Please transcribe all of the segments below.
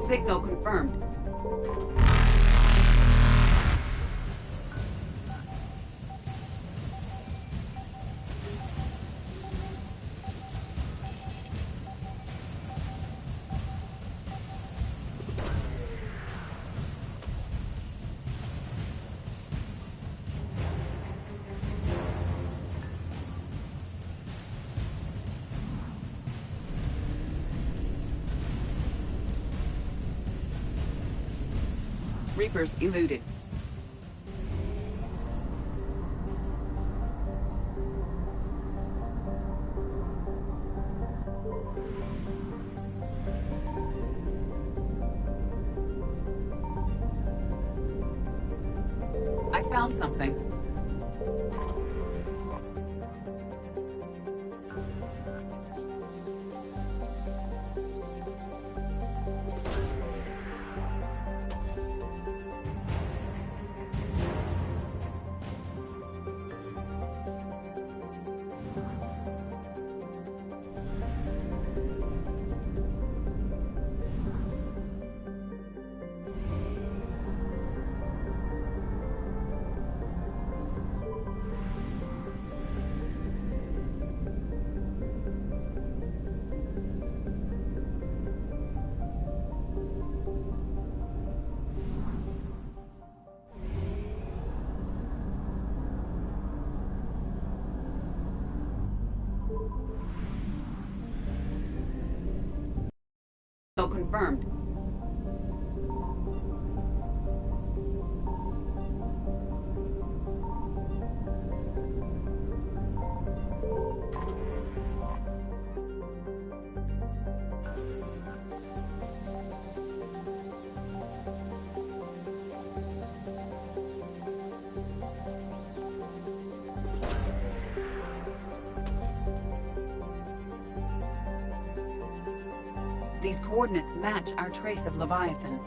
Signal confirmed. Reapers eluded. I found something. Confirmed. These coordinates match our trace of Leviathan.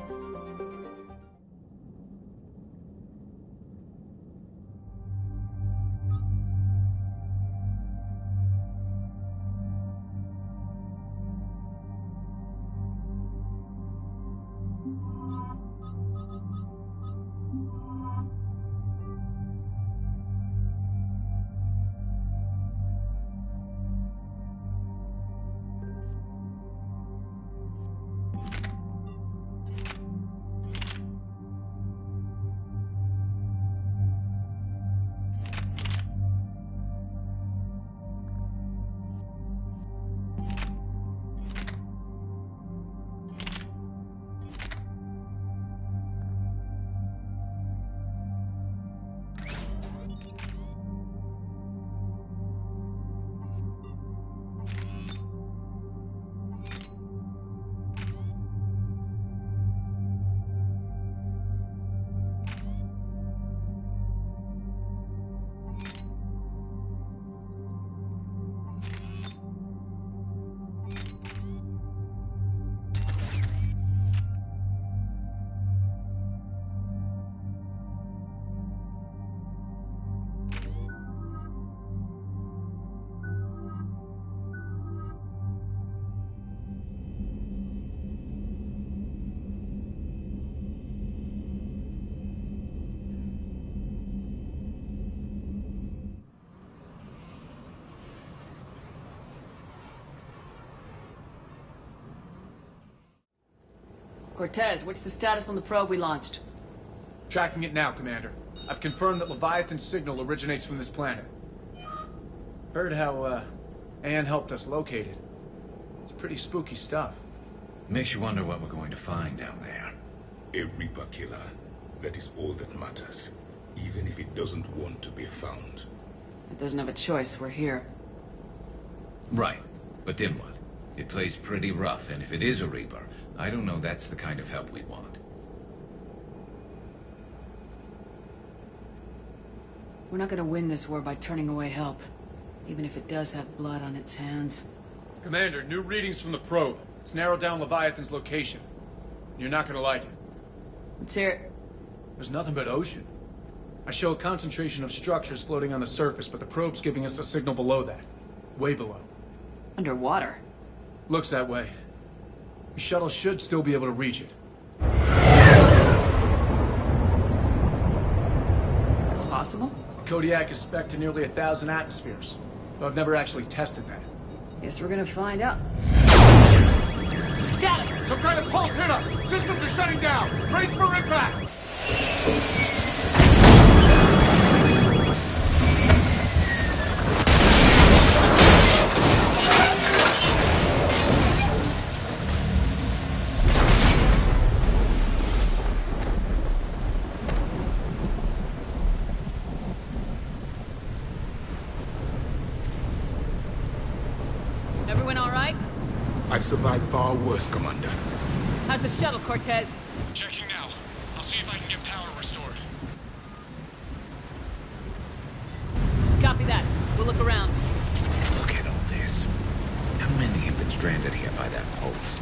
Cortez, what's the status on the probe we launched? Tracking it now, Commander. I've confirmed that Leviathan's signal originates from this planet. Heard how, Anne helped us locate it. It's pretty spooky stuff. Makes you wonder what we're going to find down there. A Reaper killer. That is all that matters. Even if it doesn't want to be found. It doesn't have a choice, we're here. Right. But then what? It plays pretty rough, and if it is a Reaper, I don't know that's the kind of help we want. We're not gonna win this war by turning away help. Even if it does have blood on its hands. Commander, new readings from the probe. It's narrowed down Leviathan's location. You're not gonna like it. Let's hear it. There's nothing but ocean. I show a concentration of structures floating on the surface, but the probe's giving us a signal below that. Way below. Underwater? Looks that way. The shuttle should still be able to reach it. That's possible? Kodiak is spec'd to nearly 1,000 atmospheres, though I've never actually tested that. Guess we're gonna find out. Status! Some kind of pulse hit us! Systems are shutting down! Brace for impact! Everyone all right? I've survived far worse, Commander. How's the shuttle, Cortez? Checking now. I'll see if I can get power restored. Copy that. We'll look around. Look at all this. How many have been stranded here by that pulse?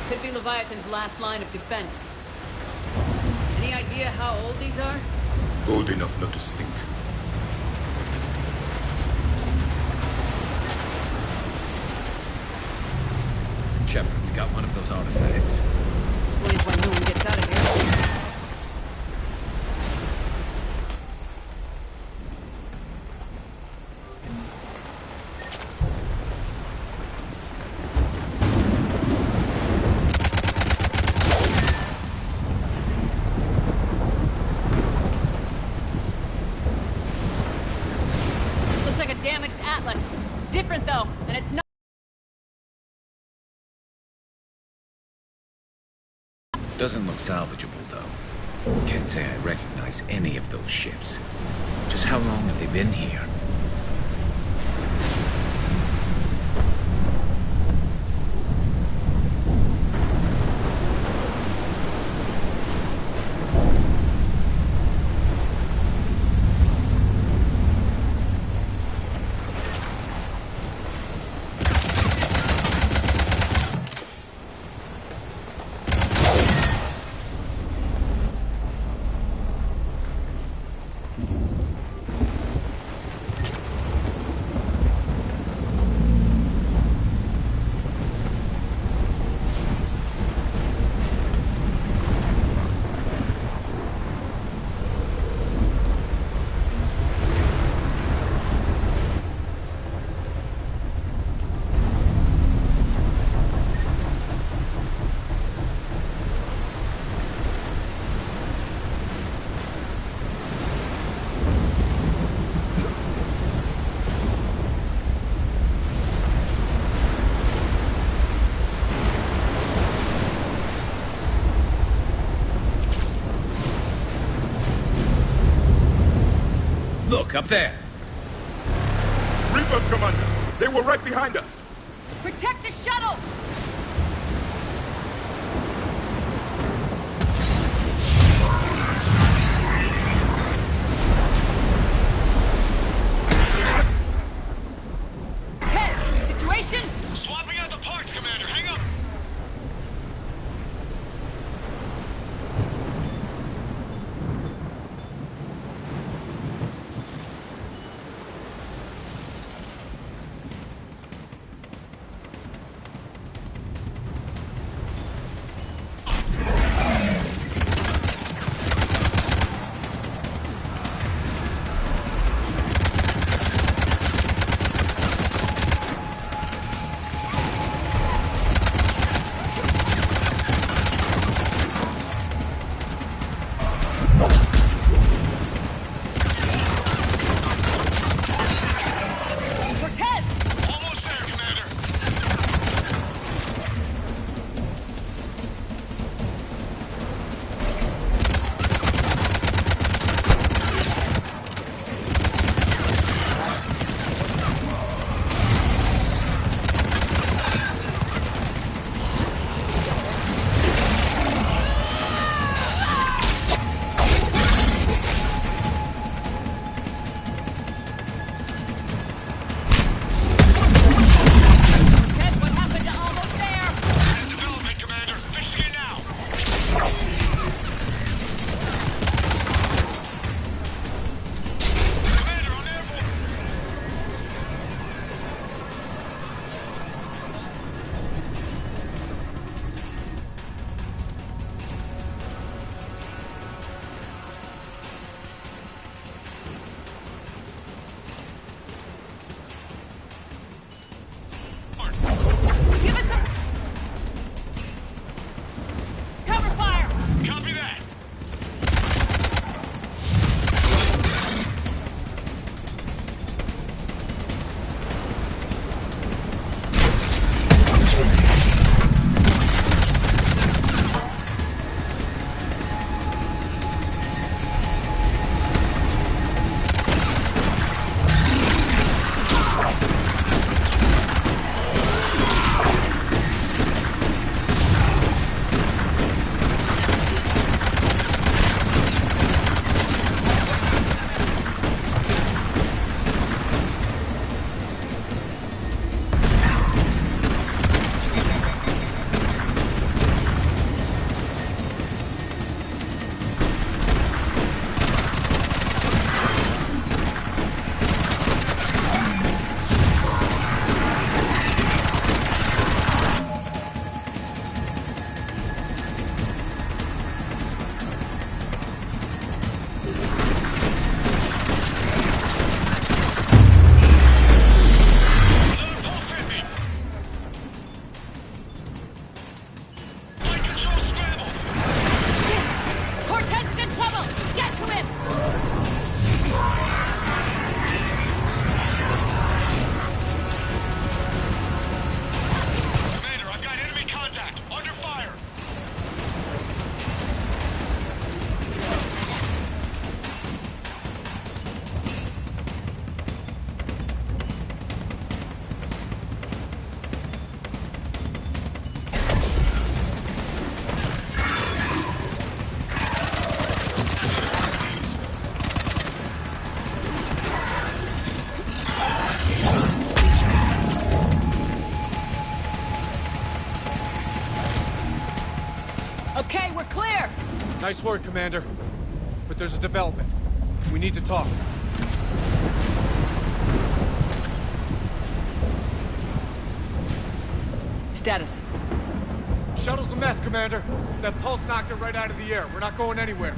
Could be Leviathan's last line of defense. Any idea how old these are? Old enough not to stink. Shepard, we got one of those artifacts. Explains why no one gets out of here. Looks like a damaged Atlas. Different though, and it's not. Doesn't look salvageable, though. Can't say I recognize any of those ships. Just how long have they been here? Look, up there! Reapers, Commander! They were right behind us! Protect the shuttle! Tez, situation? Swapping out the parts, Commander. Hang up. Nice work, Commander. But there's a development. We need to talk. Status. Shuttle's a mess, Commander. That pulse knocked it right out of the air. We're not going anywhere.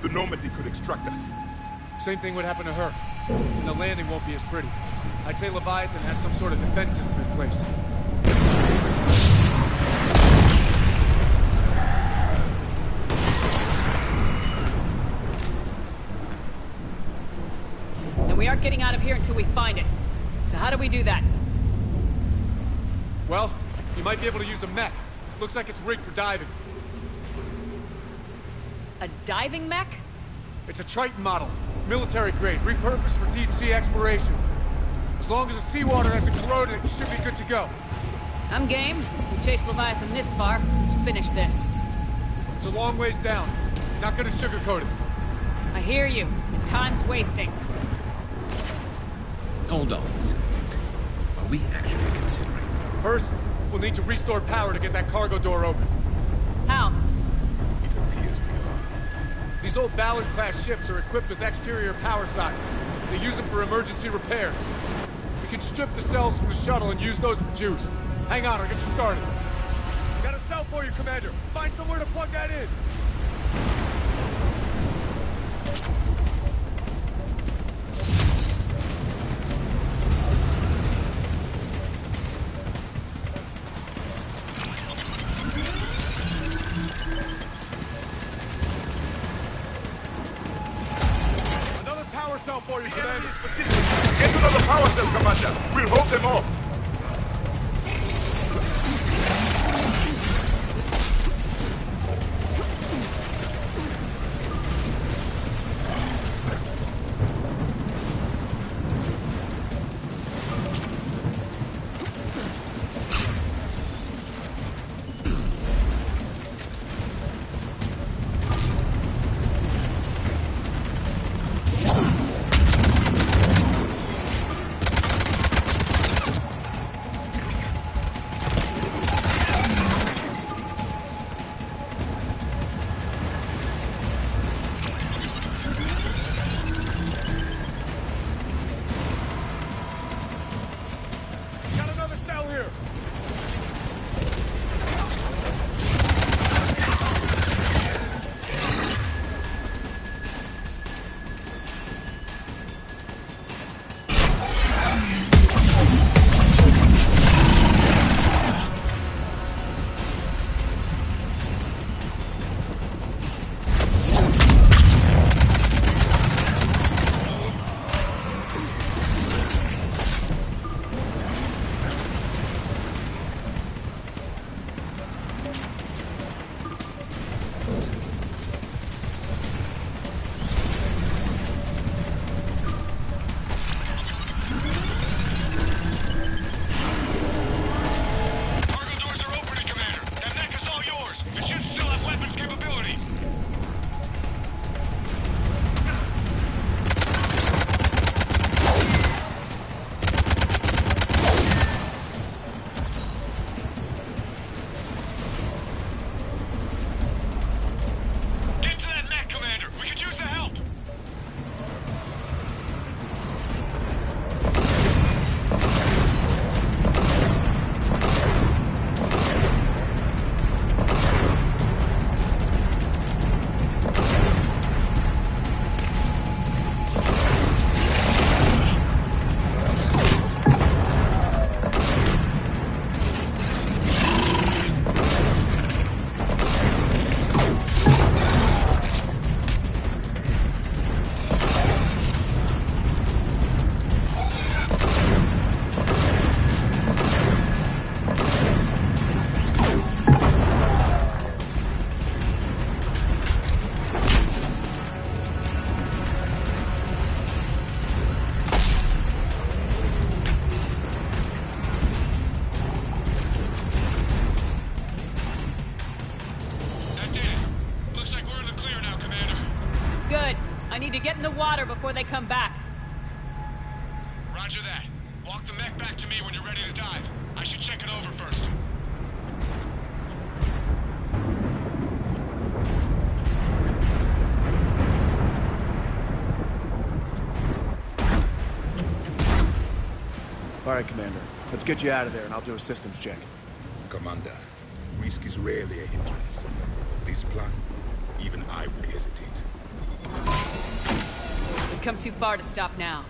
The Normandy could extract us. Same thing would happen to her. And the landing won't be as pretty. I'd say Leviathan has some sort of defense system in place. And we aren't getting out of here until we find it. So how do we do that? Well, you might be able to use a mech. Looks like it's rigged for diving. A diving mech? It's a Triton model. Military grade, repurposed for deep sea exploration. As long as the seawater hasn't corroded, it should be good to go. I'm game. We chased Leviathan this far. Let's finish this. It's a long ways down. Not gonna sugarcoat it. I hear you. And time's wasting. Hold on a second. Are we actually considering? First, we'll need to restore power to get that cargo door open. How? It appears we are. These old Ballard-class ships are equipped with exterior power sockets. They use them for emergency repairs. We can strip the cells from the shuttle and use those for juice. Hang on, I'll get you started. Got a cell for you, Commander. Find somewhere to plug that in. Another power cell for you, Commander. Get another power cell, Commander. We'll hold them off. Get in the water before they come back. Roger that. Walk the mech back to me when you're ready to dive. I should check it over first. All right, Commander. Let's get you out of there, and I'll do a systems check. Commander, risk is rarely a hindrance. But this plan, even I would hesitate. We've come too far to stop now.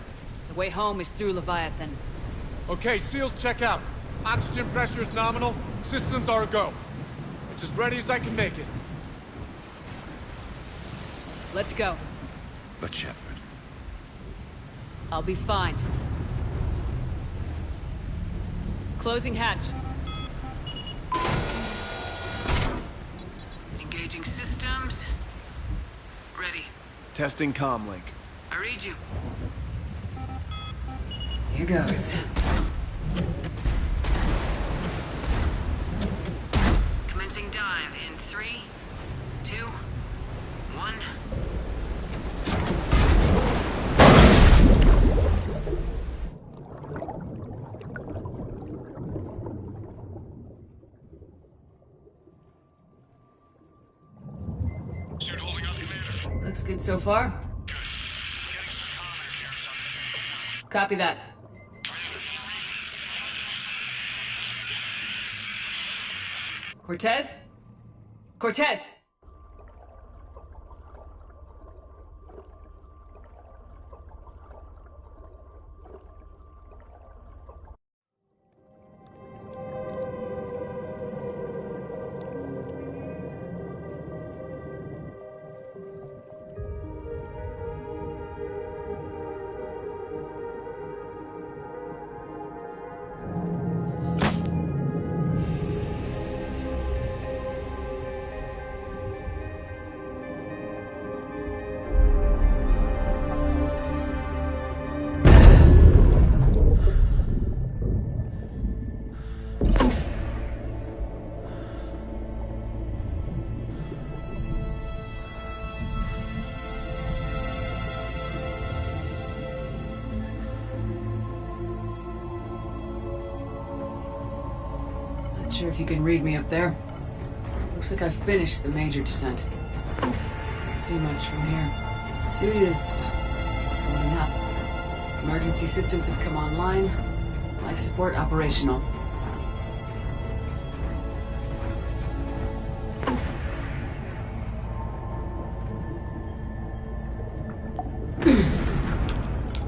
The way home is through Leviathan. Okay, SEALs check out. Oxygen pressure is nominal. Systems are a go. It's as ready as I can make it. Let's go. But Shepard... I'll be fine. Closing hatch. Engaging systems. Ready. Testing comlink. I read you. Here goes. Commencing dive in 3, 2, 1. Suit holding up, Commander. Looks good so far. Good. Getting some comm interference on the thing. Copy that. Cortez? Cortez! Not sure if you can read me up there. Looks like I've finished the major descent. Can't see much from here. Suit is holding up. Emergency systems have come online. Life support operational.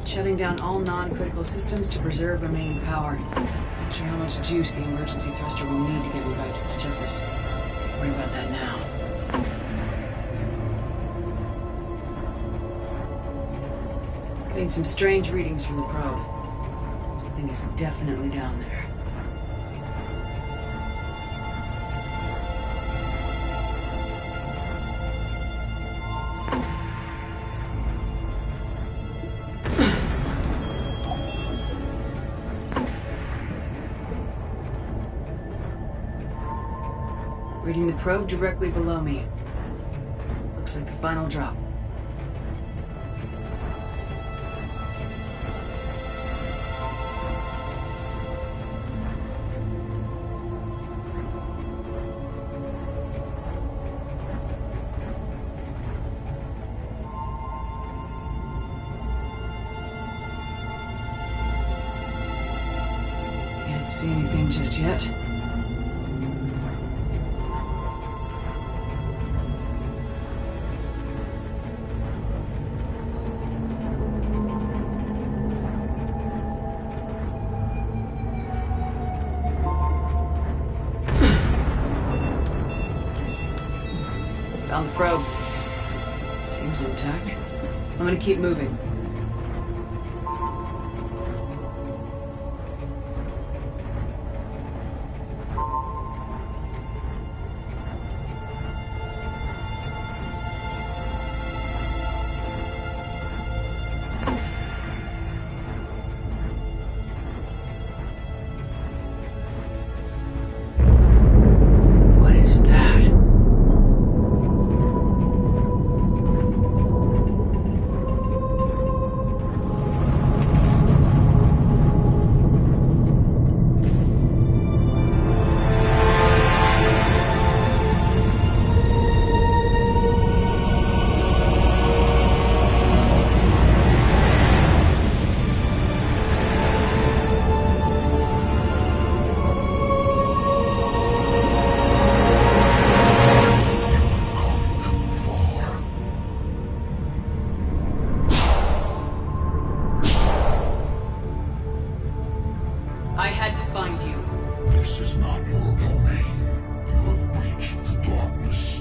Shutting down all non-critical systems to preserve remaining power. Not sure how much juice the emergency thruster will need to get me back to the surface. Can't worry about that now. Getting some strange readings from the probe. Something is definitely down there. Reading the probe directly below me. Looks like the final drop. Can't see anything just yet. Found the probe. Seems intact. I'm gonna keep moving. What is that? find you. This is not your domain. You have breached the darkness.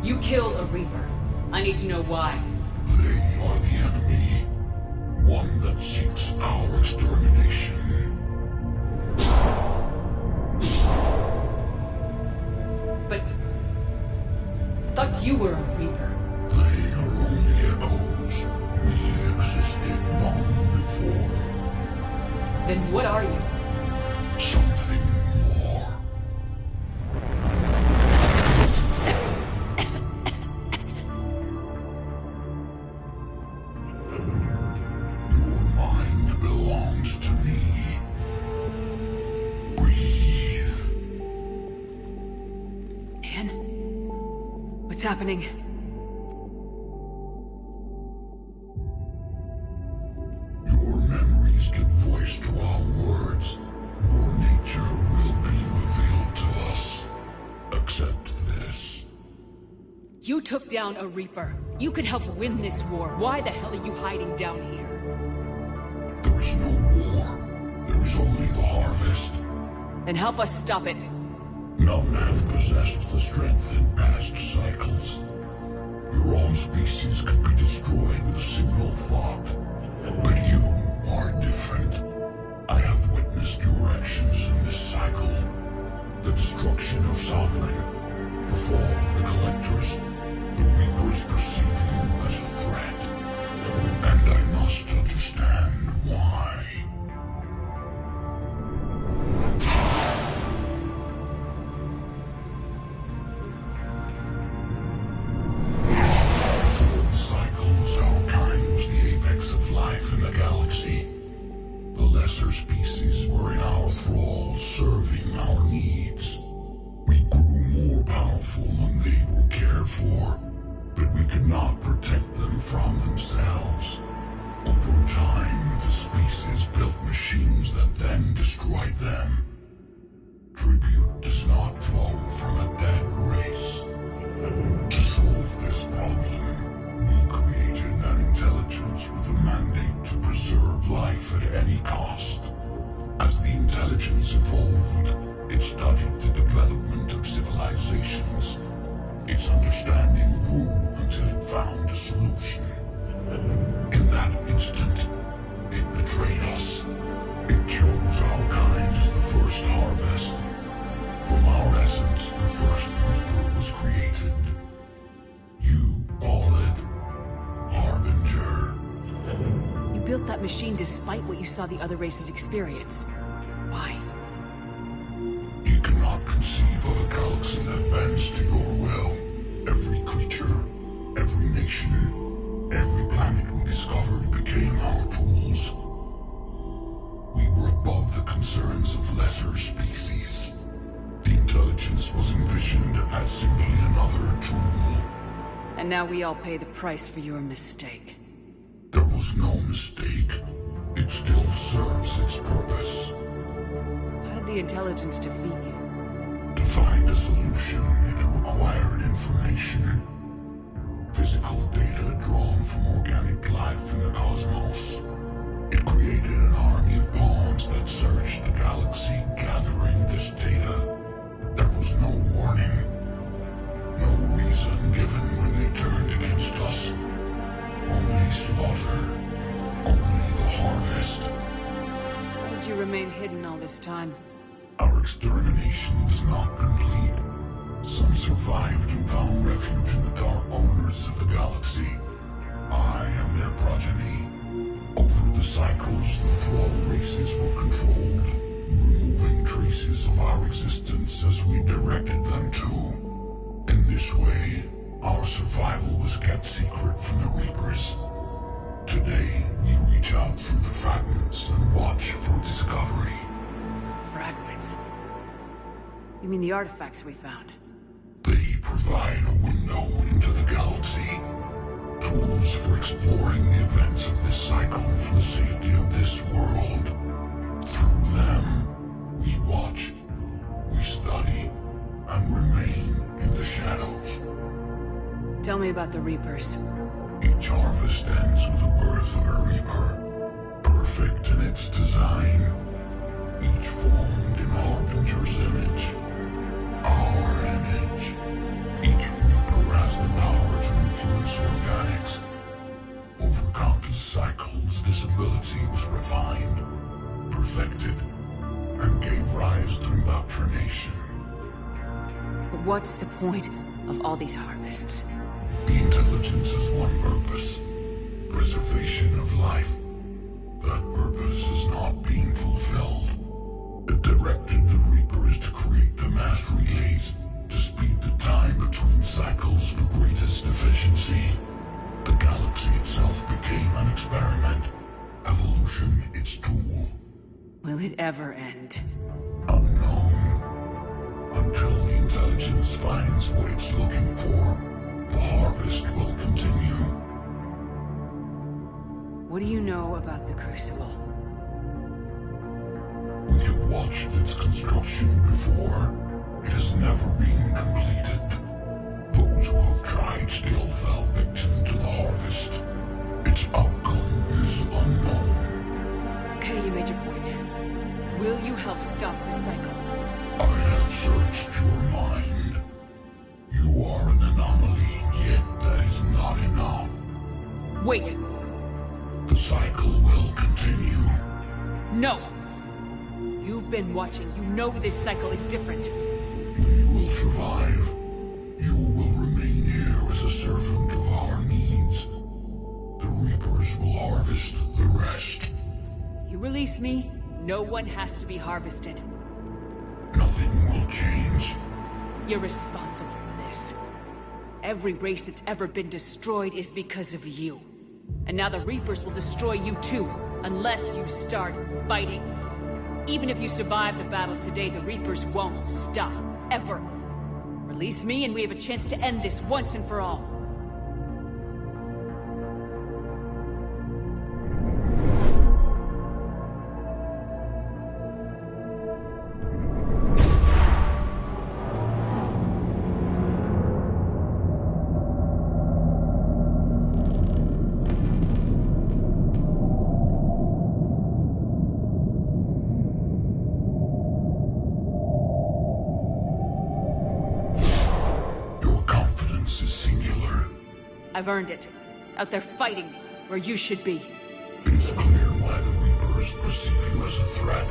You killed a Reaper. I need to know why. They are the enemy. One that seeks our extermination. But... I thought you were a Reaper. They are only echoes. We existed long before. Then what are you? Something more. Your mind belongs to me. Breathe. Anne? What's happening? Your memories give voice to our words. Your nature will be revealed to us. Accept this. You took down a Reaper. You could help win this war. Why the hell are you hiding down here? There is no war. There is only the harvest. Then help us stop it. None have possessed the strength in past cycles. Your own species could be destroyed with a single thought. But you are different. I have witnessed your actions in this cycle. The destruction of Sovereign, the fall of the Collectors. The Reapers perceive you as a threat. And I must understand why. Before the cycles, our kind was the apex of life in the galaxy. The lesser species were in our thrall, serving our needs. We grew more powerful when they were cared for, but we could not protect them from themselves. Over time, the species built machines that then destroyed them. Tribute does not flow from a dead race. To solve this problem, we created an intelligence with a mandate to preserve life at any cost. As the intelligence evolved, it studied the development of civilizations. Its understanding grew until it found a solution. In that instant, it betrayed us. It chose our kind as the first harvest. From our essence, the first Reaper was created. You call it Harbinger. You built that machine despite what you saw the other races experience. Why? You cannot conceive of a galaxy that bends to your will. Every creature, every nation, every planet we discovered became our tools. We were above the concerns of lesser species. The intelligence was envisioned as simply another tool. And now we all pay the price for your mistake. There was no mistake. It still serves its purpose. How did the intelligence defeat you? To find a solution, it required information. Physical data drawn from organic life in the cosmos. It created an army of pawns that searched the galaxy, gathering this data. There was no warning. No reason given when they turned against us. Only slaughter. Only the harvest. How did you remain hidden all this time? Our extermination was not complete. Some survived and found refuge in the dark corners of the galaxy. I am their progeny. Over the cycles, the thrall races were controlled, removing traces of our existence as we directed them to. In this way, our survival was kept secret from the Reapers. Today, we reach out through the fragments and watch for discovery. Fragments? You mean the artifacts we found? They provide a window into the galaxy. Tools for exploring the events of this cycle from the safety of this world. Through them, we watch, we study, and remain in the shadows. Tell me about the Reapers. Each harvest ends with the birth of a Reaper, perfect in its design. Each form Harbinger image. Our image. Each Reaper has the power to influence organics. Over countless cycles, this ability was refined, perfected, and gave rise to indoctrination. But what's the point of all these harvests? The intelligence has one purpose: preservation of life. That purpose is not being fulfilled. It directed the Reapers to create the mass relays to speed the time between cycles for greatest efficiency. The galaxy itself became an experiment. Evolution its tool. Will it ever end? Unknown. Until the intelligence finds what it's looking for, the harvest will continue. What do you know about the Crucible? We have watched its construction before. It has never been completed. Those who have tried still fell victim to the harvest. Its outcome is unknown. Okay, you made your point. Will you help stop the cycle? I have searched your mind. You are an anomaly, yet that is not enough. Wait! The cycle will continue. No! You've been watching. You know this cycle is different. We will survive. You will remain here as a servant of our needs. The Reapers will harvest the rest. You release me, no one has to be harvested. Nothing will change. You're responsible for this. Every race that's ever been destroyed is because of you. And now the Reapers will destroy you too, unless you start fighting. Even if you survive the battle today, the Reapers won't stop, ever. Release me and we have a chance to end this once and for all. I've earned it. Out there fighting, where you should be. It is clear why the Reapers perceive you as a threat.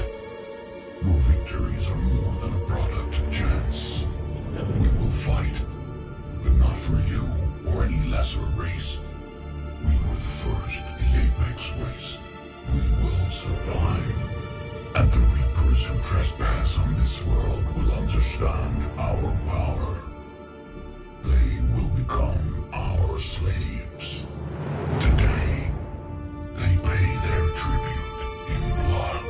Your victories are more than a product of chance. We will fight, but not for you or any lesser race. We were the first, the Apex race. We will survive. And the Reapers who trespass on this world will understand our power. They will become our slaves. Today, they pay their tribute in blood.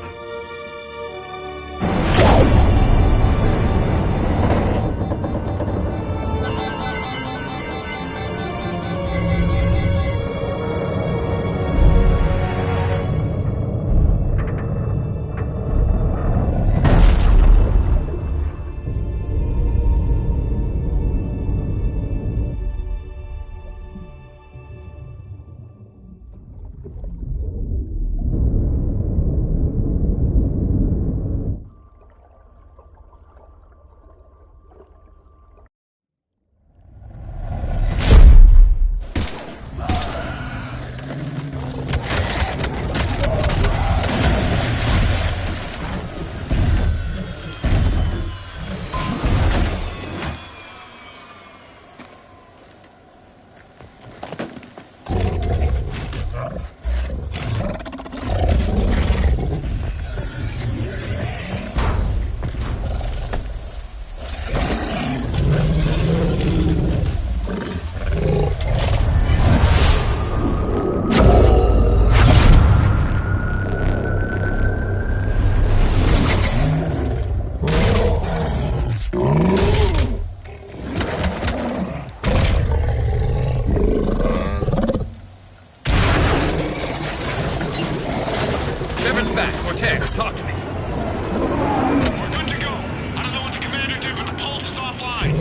Talk to me. We're good to go. I don't know what the commander did, but the pulse is offline.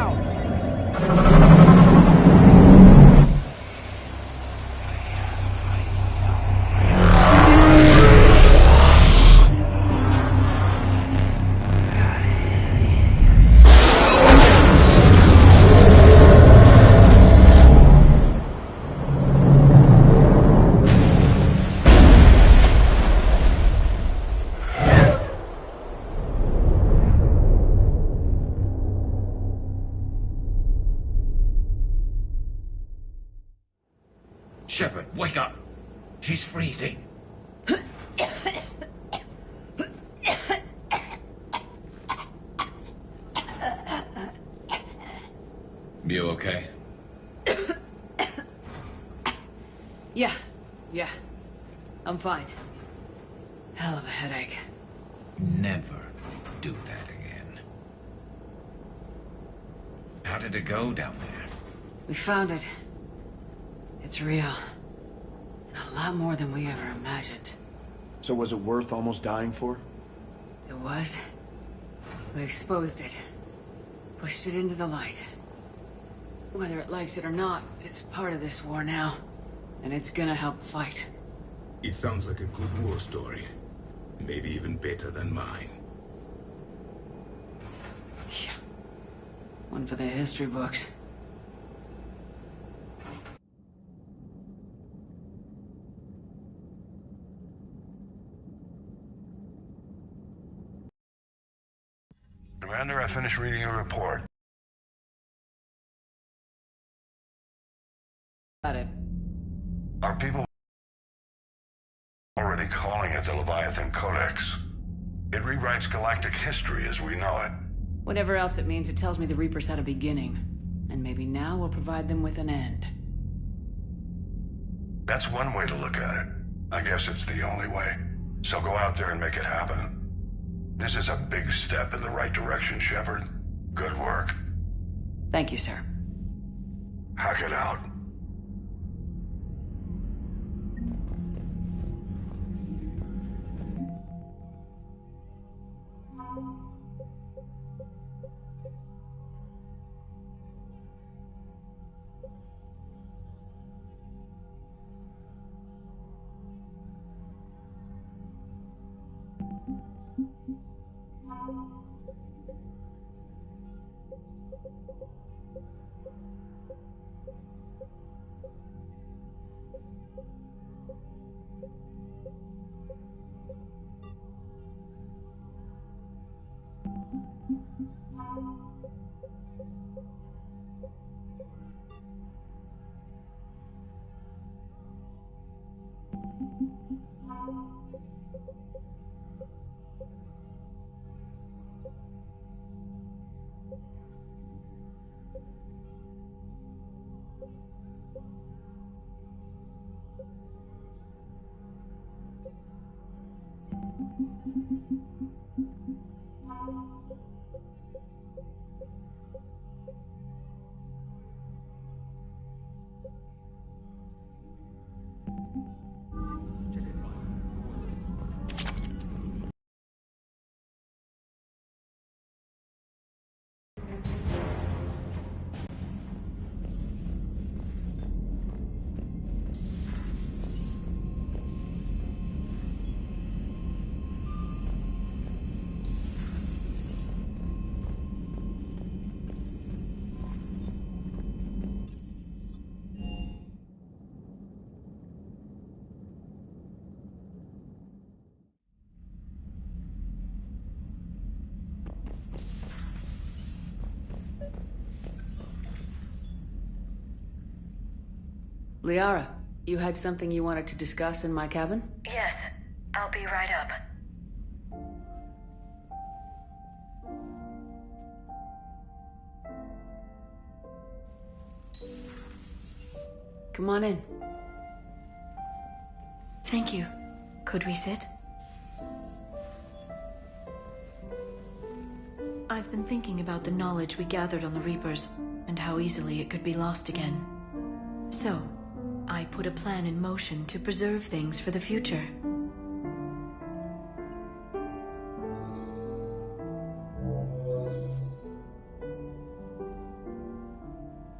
now! Shepard, wake up! She's freezing. You okay? Yeah. I'm fine. Hell of a headache. Never do that again. How did it go down there? We found it. It's real. And a lot more than we ever imagined. So was it worth almost dying for? It was. We exposed it. Pushed it into the light. Whether it likes it or not, it's part of this war now. And it's gonna help fight. It sounds like a good war story. Maybe even better than mine. Yeah. One for the history books. Commander, I finished reading your report. Got it. Our people are already calling it the Leviathan Codex. It rewrites galactic history as we know it. Whatever else it means, it tells me the Reapers had a beginning. And maybe now we'll provide them with an end. That's one way to look at it. I guess it's the only way. So go out there and make it happen. This is a big step in the right direction, Shepard. Good work. Thank you, sir. Hack it out. Liara, you had something you wanted to discuss in my cabin? Yes, I'll be right up. Come on in. Thank you. Could we sit? I've been thinking about the knowledge we gathered on the Reapers, and how easily it could be lost again. So, I put a plan in motion to preserve things for the future.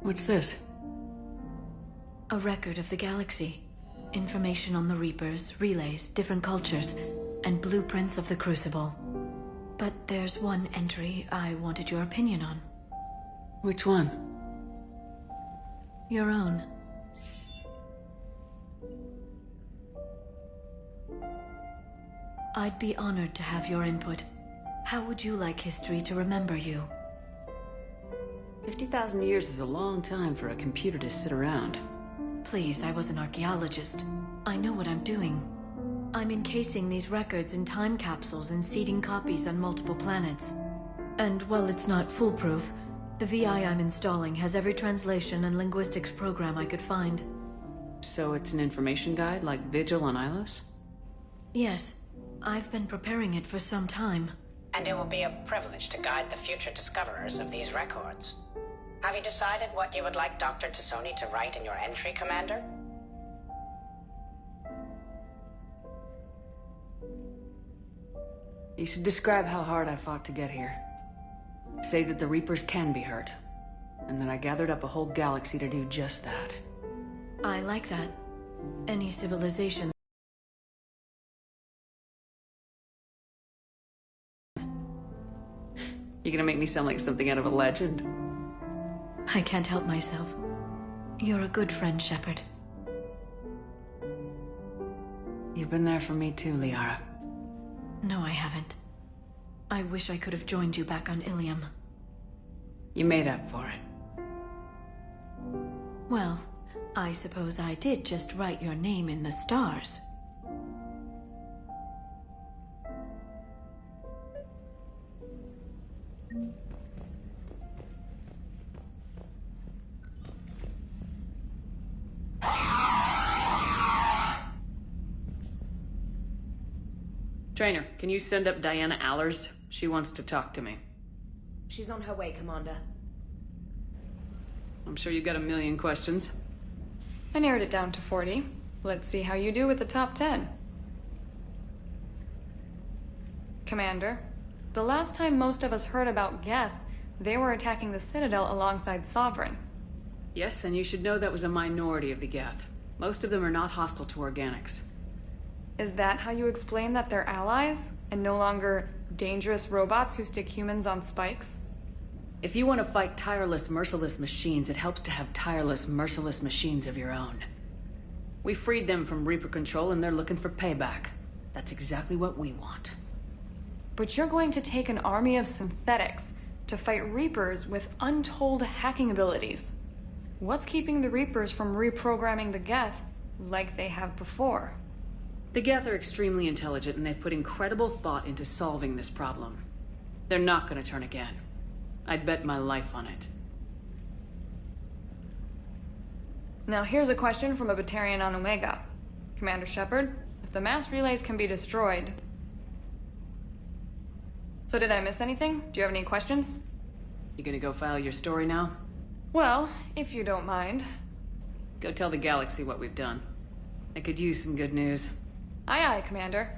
What's this? A record of the galaxy. Information on the Reapers, relays, different cultures, and blueprints of the Crucible. But there's one entry I wanted your opinion on. Which one? Your own. I'd be honored to have your input. How would you like history to remember you? 50,000 years is a long time for a computer to sit around. Please, I was an archaeologist. I know what I'm doing. I'm encasing these records in time capsules and seeding copies on multiple planets. And while it's not foolproof, the VI I'm installing has every translation and linguistics program I could find. So it's an information guide like Vigil on Ilos? Yes. I've been preparing it for some time. And it will be a privilege to guide the future discoverers of these records. Have you decided what you would like Dr. T'Soni to write in your entry, Commander? You should describe how hard I fought to get here. Say that the Reapers can be hurt, and that I gathered up a whole galaxy to do just that. I like that. Any civilization... You're gonna make me sound like something out of a legend. I can't help myself. You're a good friend, Shepard. You've been there for me too, Liara. No, I haven't. I wish I could have joined you back on Ilium. You made up for it. Well, I suppose I did just write your name in the stars. Trainer, can you send up Diana Allers? She wants to talk to me. She's on her way, Commander. I'm sure you've got a million questions. I narrowed it down to 40. Let's see how you do with the top 10. Commander, the last time most of us heard about Geth, they were attacking the Citadel alongside Sovereign. Yes, and you should know that was a minority of the Geth. Most of them are not hostile to organics. Is that how you explain that they're allies, and no longer dangerous robots who stick humans on spikes? If you want to fight tireless, merciless machines, it helps to have tireless, merciless machines of your own. We freed them from Reaper control, and they're looking for payback. That's exactly what we want. But you're going to take an army of synthetics to fight Reapers with untold hacking abilities. What's keeping the Reapers from reprogramming the Geth like they have before? The Geth are extremely intelligent, and they've put incredible thought into solving this problem. They're not going to turn again. I'd bet my life on it. Now here's a question from a Batarian on Omega. Commander Shepard, if the mass relays can be destroyed... So did I miss anything? Do you have any questions? You gonna go file your story now? Well, if you don't mind. Go tell the galaxy what we've done. I could use some good news. Aye, aye, Commander.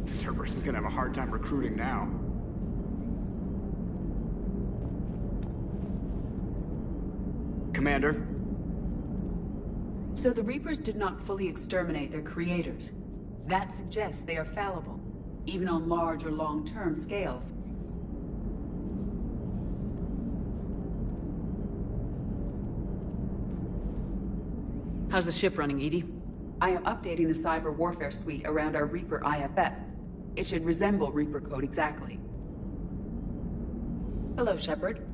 Cerberus is gonna have a hard time recruiting now. Commander? So the Reapers did not fully exterminate their creators. That suggests they are fallible, even on large or long-term scales. How's the ship running, Edie? I am updating the cyber warfare suite around our Reaper IFF. It should resemble Reaper code exactly. Hello, Shepard.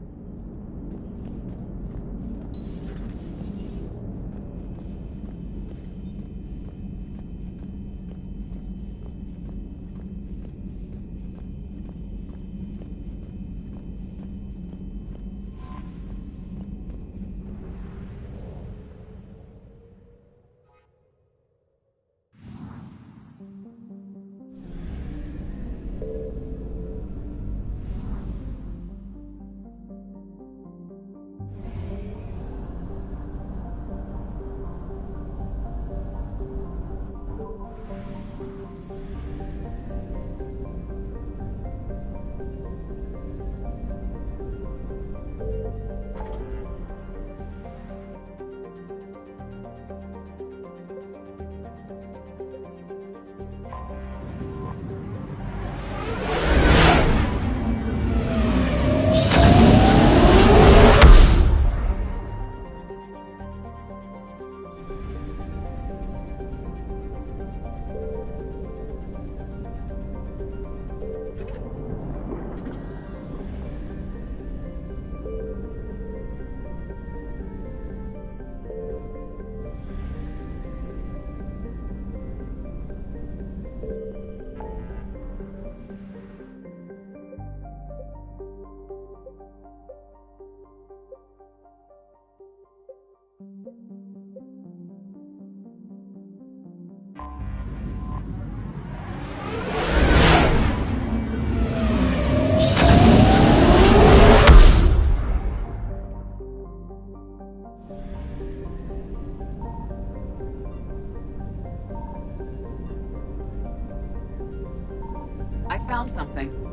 I found something.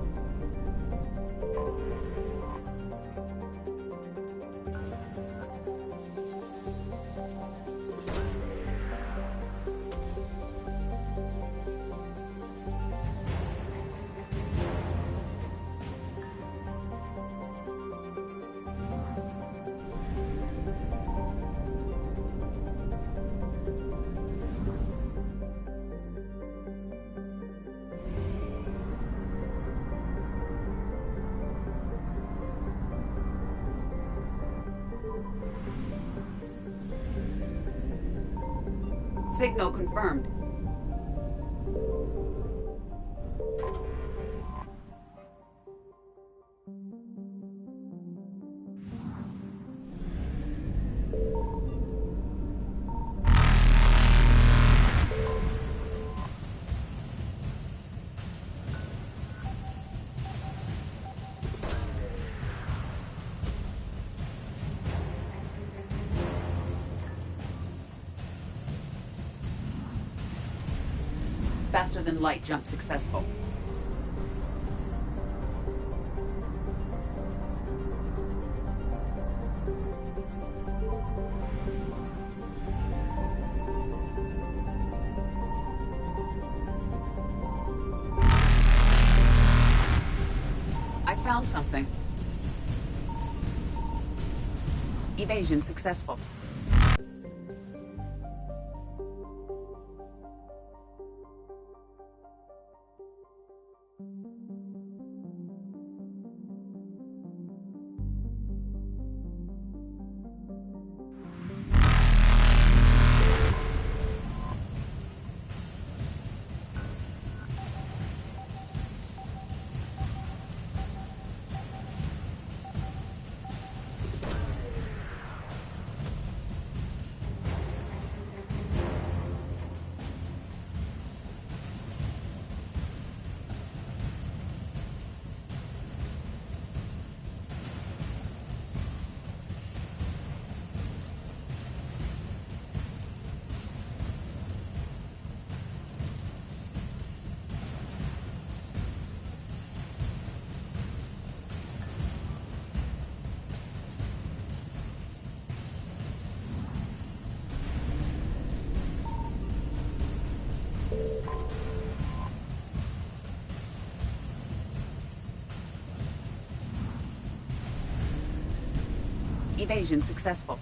Signal confirmed. Faster than light jump successful. I found something. Evasion successful. Evasion successful.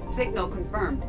Signal confirmed.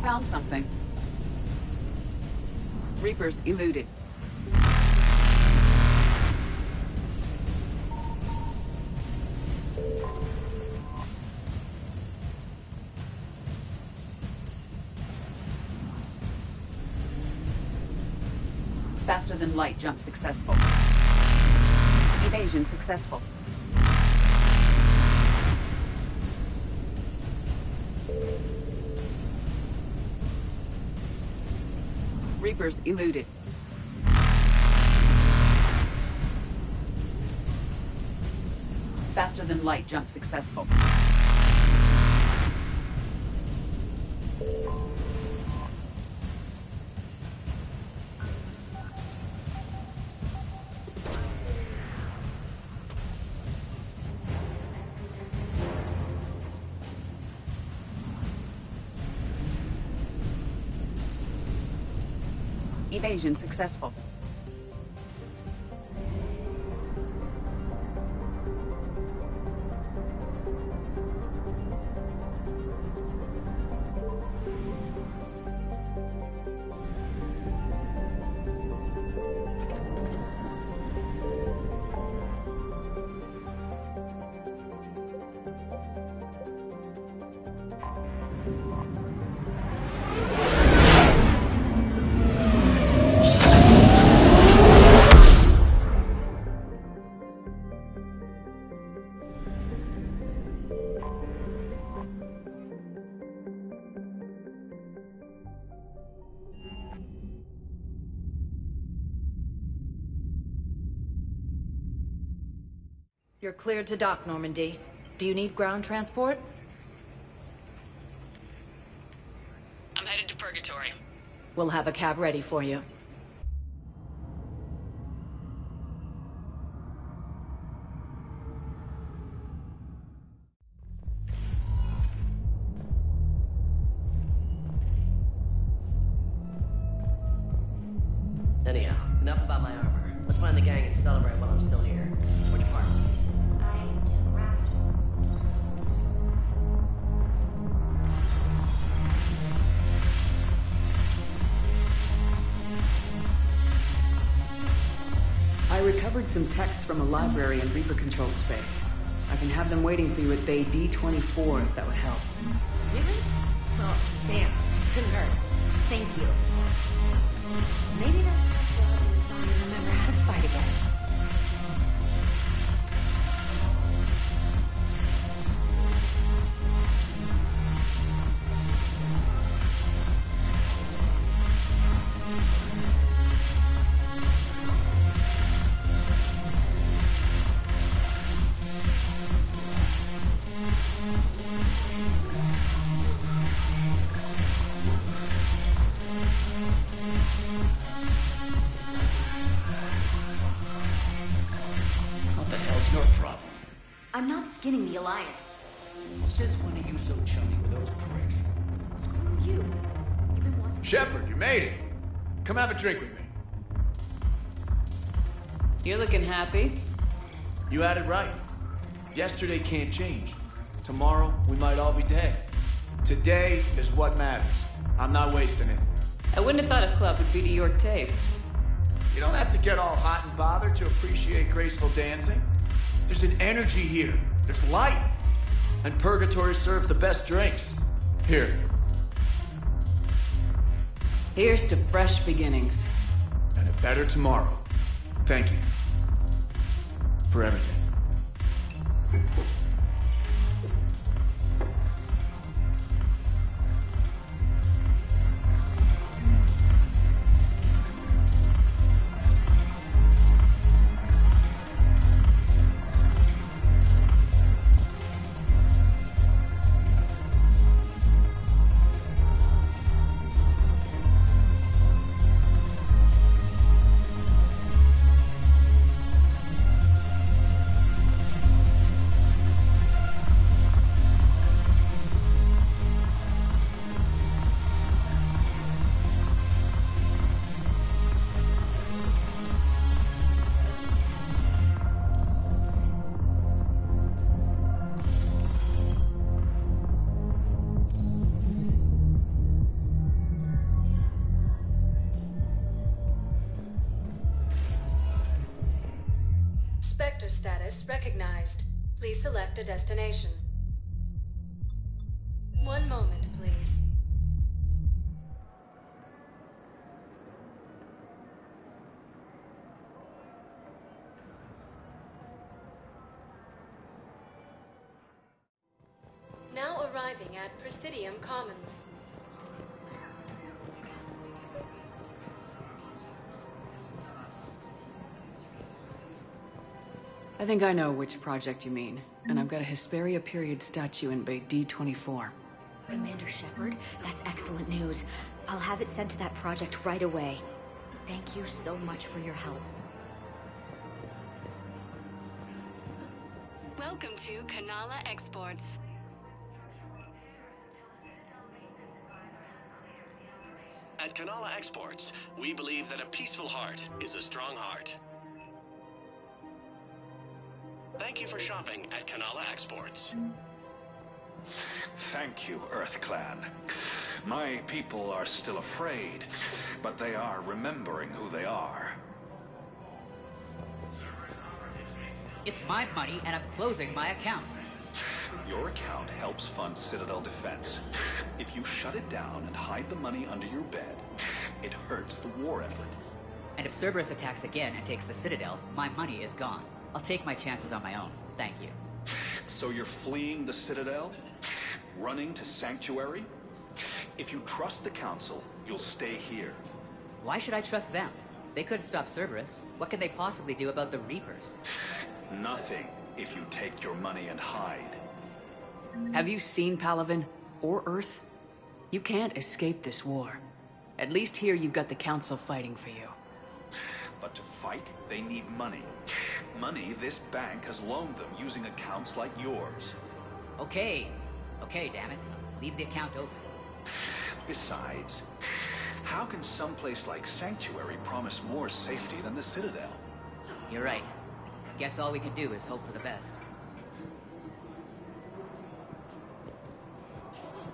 Found something. Reapers eluded. Faster than light jump successful. Evasion successful. Reapers eluded. Faster than light jump successful. Evasion successful. You're cleared to dock, Normandy. Do you need ground transport? I'm headed to Purgatory. We'll have a cab ready for you. Anyhow, enough about my armor. Let's find the gang and celebrate while I'm still here. Which part? I recovered some texts from a library in Reaper-controlled space. I can have them waiting for you at Bay D-24 if that would help. Really? Oh, damn. Couldn't hurt. Thank you. Maybe that test will help Miss Sonya remember how to fight again. I'm not skinning the Alliance. Since when are you so chummy with those pricks? Screw you. You've been watching... Shepard, you made it. Come have a drink with me. You're looking happy. You had it right. Yesterday can't change. Tomorrow, we might all be dead. Today is what matters. I'm not wasting it. I wouldn't have thought a club would be to your tastes. You don't have to get all hot and bothered to appreciate graceful dancing. There's an energy here. There's light. And Purgatory serves the best drinks. Here. Here's to fresh beginnings. And a better tomorrow. Thank you. For everything. Status recognized. Please select a destination. One moment, please. Now arriving at Presidium Commons. I think I know which project you mean, and I've got a Hesperia period statue in Bay D24. Commander Shepard, that's excellent news. I'll have it sent to that project right away. Thank you so much for your help. Welcome to Kanala Exports. At Kanala Exports, we believe that a peaceful heart is a strong heart. Thank you for shopping at Kanala Exports. Thank you, Earth Clan. My people are still afraid, but they are remembering who they are. It's my money, and I'm closing my account. Your account helps fund Citadel defense. If you shut it down and hide the money under your bed, it hurts the war effort. And if Cerberus attacks again and takes the Citadel, my money is gone. I'll take my chances on my own. Thank you. So you're fleeing the Citadel? Running to Sanctuary? If you trust the Council, you'll stay here. Why should I trust them? They couldn't stop Cerberus. What can they possibly do about the Reapers? Nothing, if you take your money and hide. Have you seen Palaven? Or Earth? You can't escape this war. At least here you've got the Council fighting for you. But to fight, they need money. Money this bank has loaned them using accounts like yours. Okay, damn it. Leave the account open. Besides, how can someplace like Sanctuary promise more safety than the Citadel? You're right. Guess all we can do is hope for the best.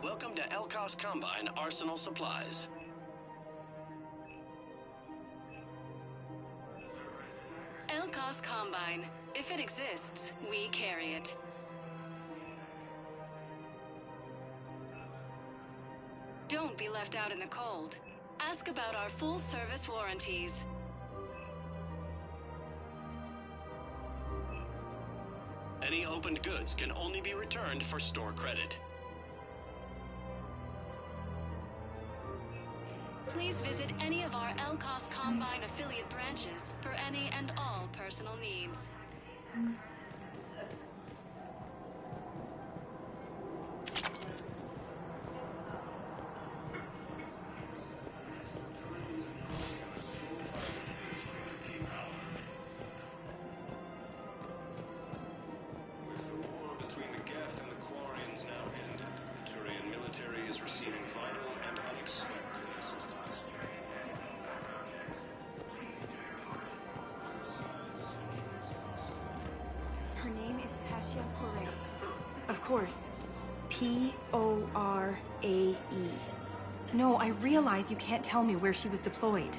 Welcome to Elkos Combine Arsenal Supplies. Elkos Combine. If it exists, we carry it. Don't be left out in the cold. Ask about our full-service warranties. Any opened goods can only be returned for store credit. Please visit any of our Elkos Combine affiliate branches for any and all personal needs. Between the Geth and the Quarians now ended, the Turian military is receiving vital and unexpected assistance. Tasha Poray. Of course. P-O-R-A-E. No, I realize you can't tell me where she was deployed.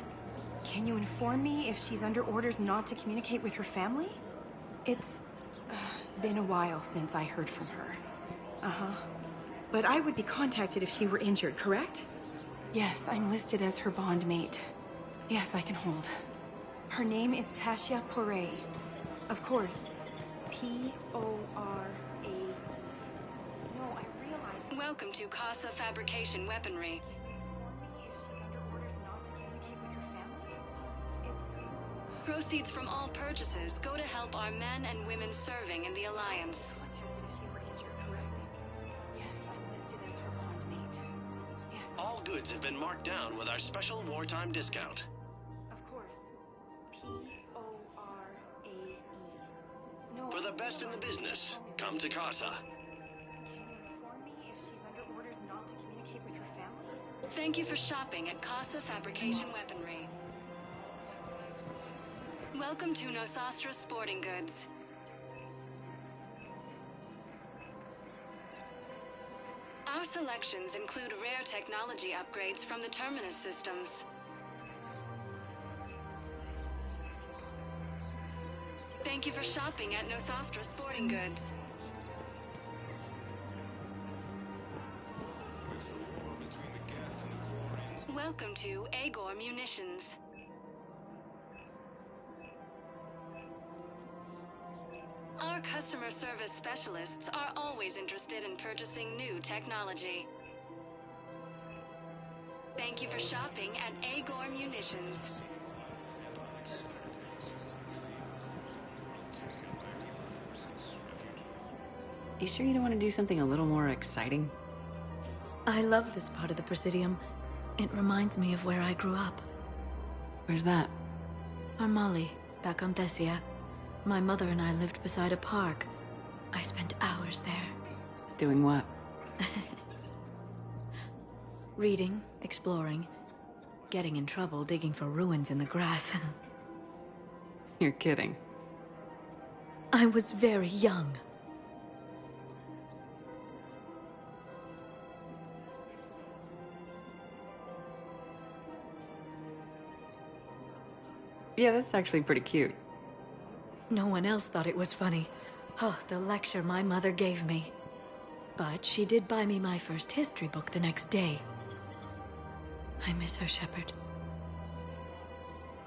Can you inform me if she's under orders not to communicate with her family? It's been a while since I heard from her. Uh-huh. But I would be contacted if she were injured, correct? Yes, I'm listed as her bond mate. Yes, I can hold. Her name is Tasha Poray. Of course. P-O-R-A-E. No, I realize... Welcome to Casa Fabrication Weaponry. Proceeds from all purchases go to help our men and women serving in the Alliance. All goods have been marked down with our special wartime discount. Of course. P-O-R-A-E. No, For the best in the business, come to Casa. Thank you for shopping at Casa Fabrication Weaponry. Welcome to Nosastra Sporting Goods. Our selections include rare technology upgrades from the Terminus systems. Thank you for shopping at Nosastra Sporting Goods. Welcome to Agor Munitions. Our customer service specialists are always interested in purchasing new technology. Thank you for shopping at Agor Munitions. You sure you don't want to do something a little more exciting? I love this part of the Presidium. It reminds me of where I grew up. Where's that? Armali, back on Thessia. My mother and I lived beside a park. I spent hours there. Doing what? Reading, exploring, getting in trouble digging for ruins in the grass. You're kidding. I was very young. Yeah, that's actually pretty cute. No one else thought it was funny. Oh, the lecture my mother gave me. But she did buy me my first history book the next day. I miss her, Shepard.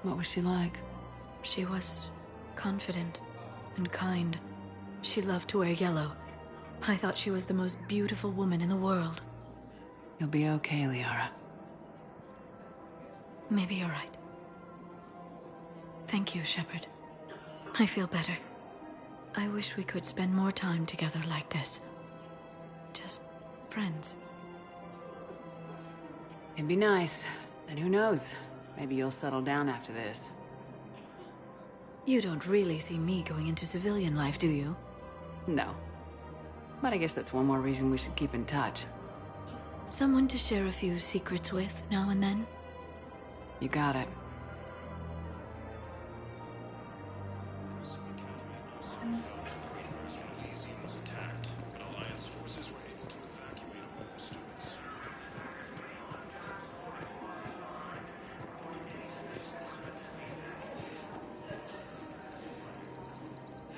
What was she like? She was confident and kind. She loved to wear yellow. I thought she was the most beautiful woman in the world. You'll be okay, Liara. Maybe you're right. Thank you, Shepard. I feel better. I wish we could spend more time together like this. Just friends. It'd be nice. And who knows? Maybe you'll settle down after this. You don't really see me going into civilian life, do you? No. But I guess that's one more reason we should keep in touch. Someone to share a few secrets with now and then? You got it.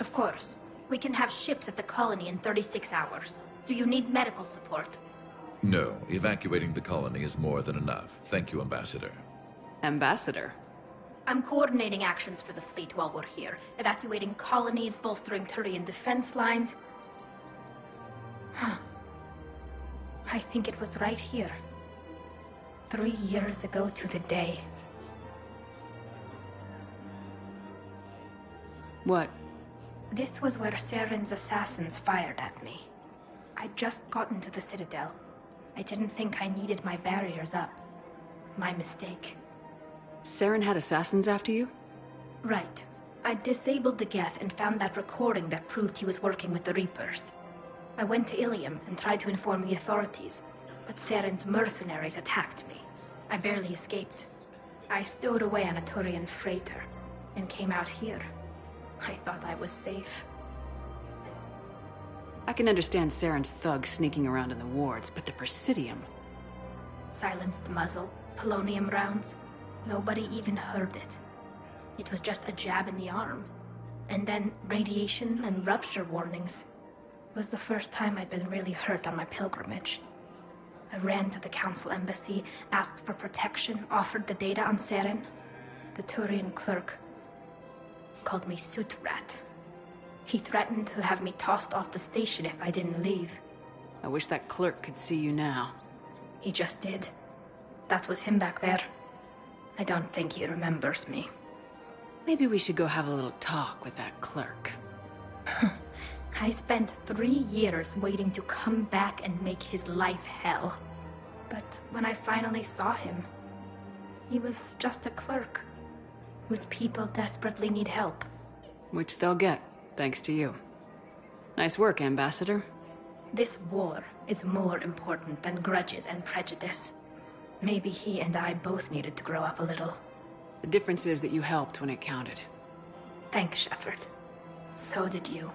Of course. We can have ships at the colony in 36 hours. Do you need medical support? No, evacuating the colony is more than enough. Thank you, Ambassador. Ambassador? I'm coordinating actions for the fleet while we're here. Evacuating colonies, bolstering Turian defense lines. Huh. I think it was right here. 3 years ago to the day. What? This was where Saren's assassins fired at me. I'd just gotten to the Citadel. I didn't think I needed my barriers up. My mistake. Saren had assassins after you? Right. I disabled the Geth and found that recording that proved he was working with the Reapers. I went to Ilium and tried to inform the authorities, but Saren's mercenaries attacked me. I barely escaped. I stowed away on a Turian freighter and came out here. I thought I was safe. I can understand Saren's thugs sneaking around in the wards, but the Presidium... Silenced muzzle, polonium rounds. Nobody even heard it. It was just a jab in the arm. And then radiation and rupture warnings. It was the first time I'd been really hurt on my pilgrimage. I ran to the Council embassy, asked for protection, offered the data on Saren. The Turian clerk called me suit rat. He threatened to have me tossed off the station if I didn't leave. I wish that clerk could see you now. He just did. That was him back there. I don't think he remembers me. Maybe we should go have a little talk with that clerk. I spent 3 years waiting to come back and make his life hell. But when I finally saw him, he was just a clerk whose people desperately need help. Which they'll get, thanks to you. Nice work, Ambassador. This war is more important than grudges and prejudice. Maybe he and I both needed to grow up a little. The difference is that you helped when it counted. Thanks, Shepard. So did you.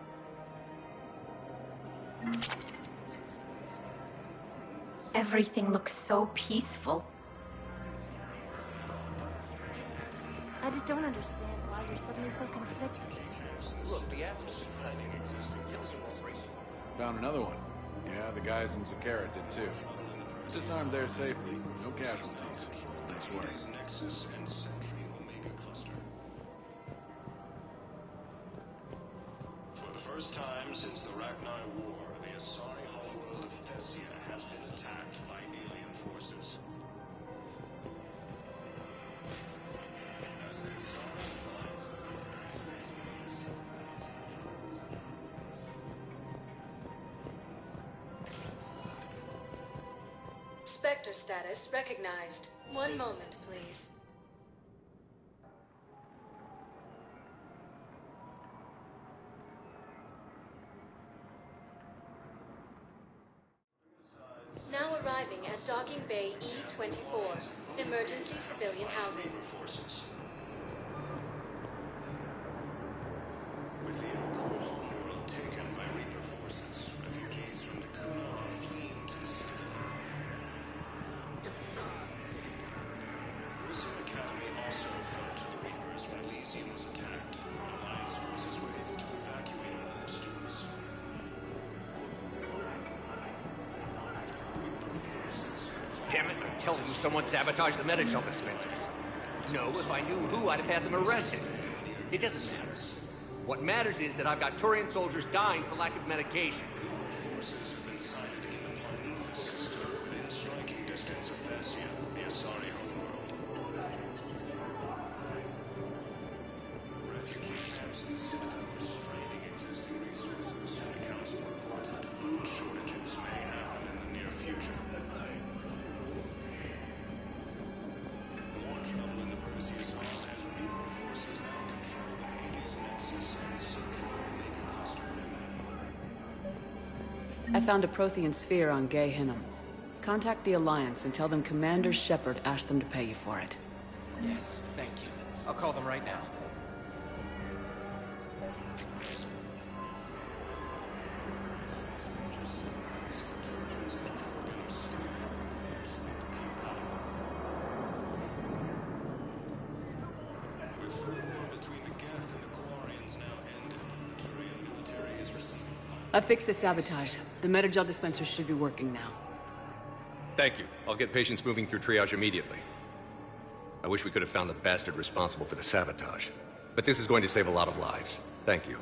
Everything looks so peaceful. I just don't understand why you're suddenly so conflicted. Look, the assholes planning existing. Found another one. Yeah, the guys in Sigurd did too. Disarmed there safely. No casualties. Nice work. Nexus and Sentry Omega Cluster. For the first time since the Rachni War, the Asari homeworld of Thessia has been attacked by alien forces. Spectre status recognized. One moment, please. Now arriving at Docking Bay E-24, emergency civilian housing. With the Elcor homeworld taken by Reaper forces, refugees from the Kuna are fleeing to the Citadel. Wisdom Academy also fell to the Reapers when Elysium was attacked. Alliance forces were able to evacuate all the students. Damn it, I'm telling you, someone sabotaged the Medical dispensers. No, if I knew who, I'd have had them arrested. It doesn't matter. What matters is that I've got Turian soldiers dying for lack of medication. Forces have been sighted in the Prometheus system within striking distance of Thessia, the Asari homeworld. Refugee camps in the Citadel are straining existing resources. The Council reports that food shortages may happen in the near future. More trouble in the Perseus Arm as Reaper forces now control the Hades Nexus and Central Omega Cluster. I found a Prothean sphere on Gay Hinnom. Contact the Alliance and tell them Commander Shepard asked them to pay you for it. Yes, thank you. I'll call them right now. With the war between the Geth and the Quarians now ended, the Turian military is receiving. I fixed the sabotage. The Metagel dispensers should be working now. Thank you. I'll get patients moving through triage immediately. I wish we could have found the bastard responsible for the sabotage. But this is going to save a lot of lives. Thank you.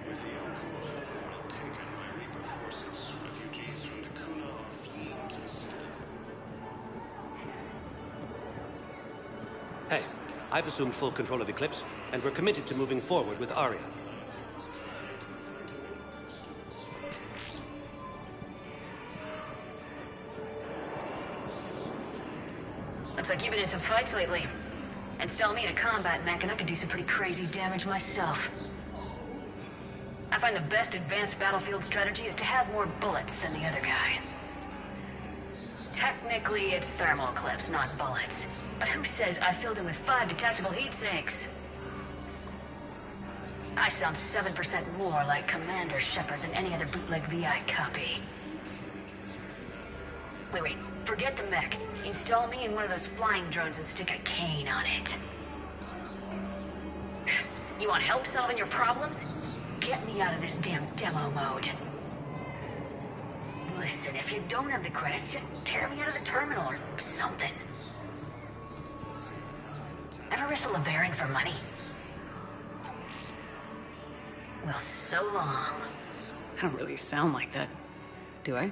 With the Elcor homeworld taken by Reaper forces, refugees from the Kuna are fleeing to the Citadel. Hey, I've assumed full control of Eclipse, and we're committed to moving forward with Arya. Looks like you've been in some fights lately. Install me in a combat mech and I can do some pretty crazy damage myself. I find the best advanced battlefield strategy is to have more bullets than the other guy. Technically, it's thermal clips, not bullets. But who says I filled them with 5 detachable heat sinks? I sound 7% more like Commander Shepard than any other bootleg VI copy. Wait, forget the mech. Install me in one of those flying drones and stick a cane on it. You want help solving your problems? Get me out of this damn demo mode. Listen, if you don't have the credits, just tear me out of the terminal or something. Ever wrestle a Baron for money? Well, so long. I don't really sound like that, do I?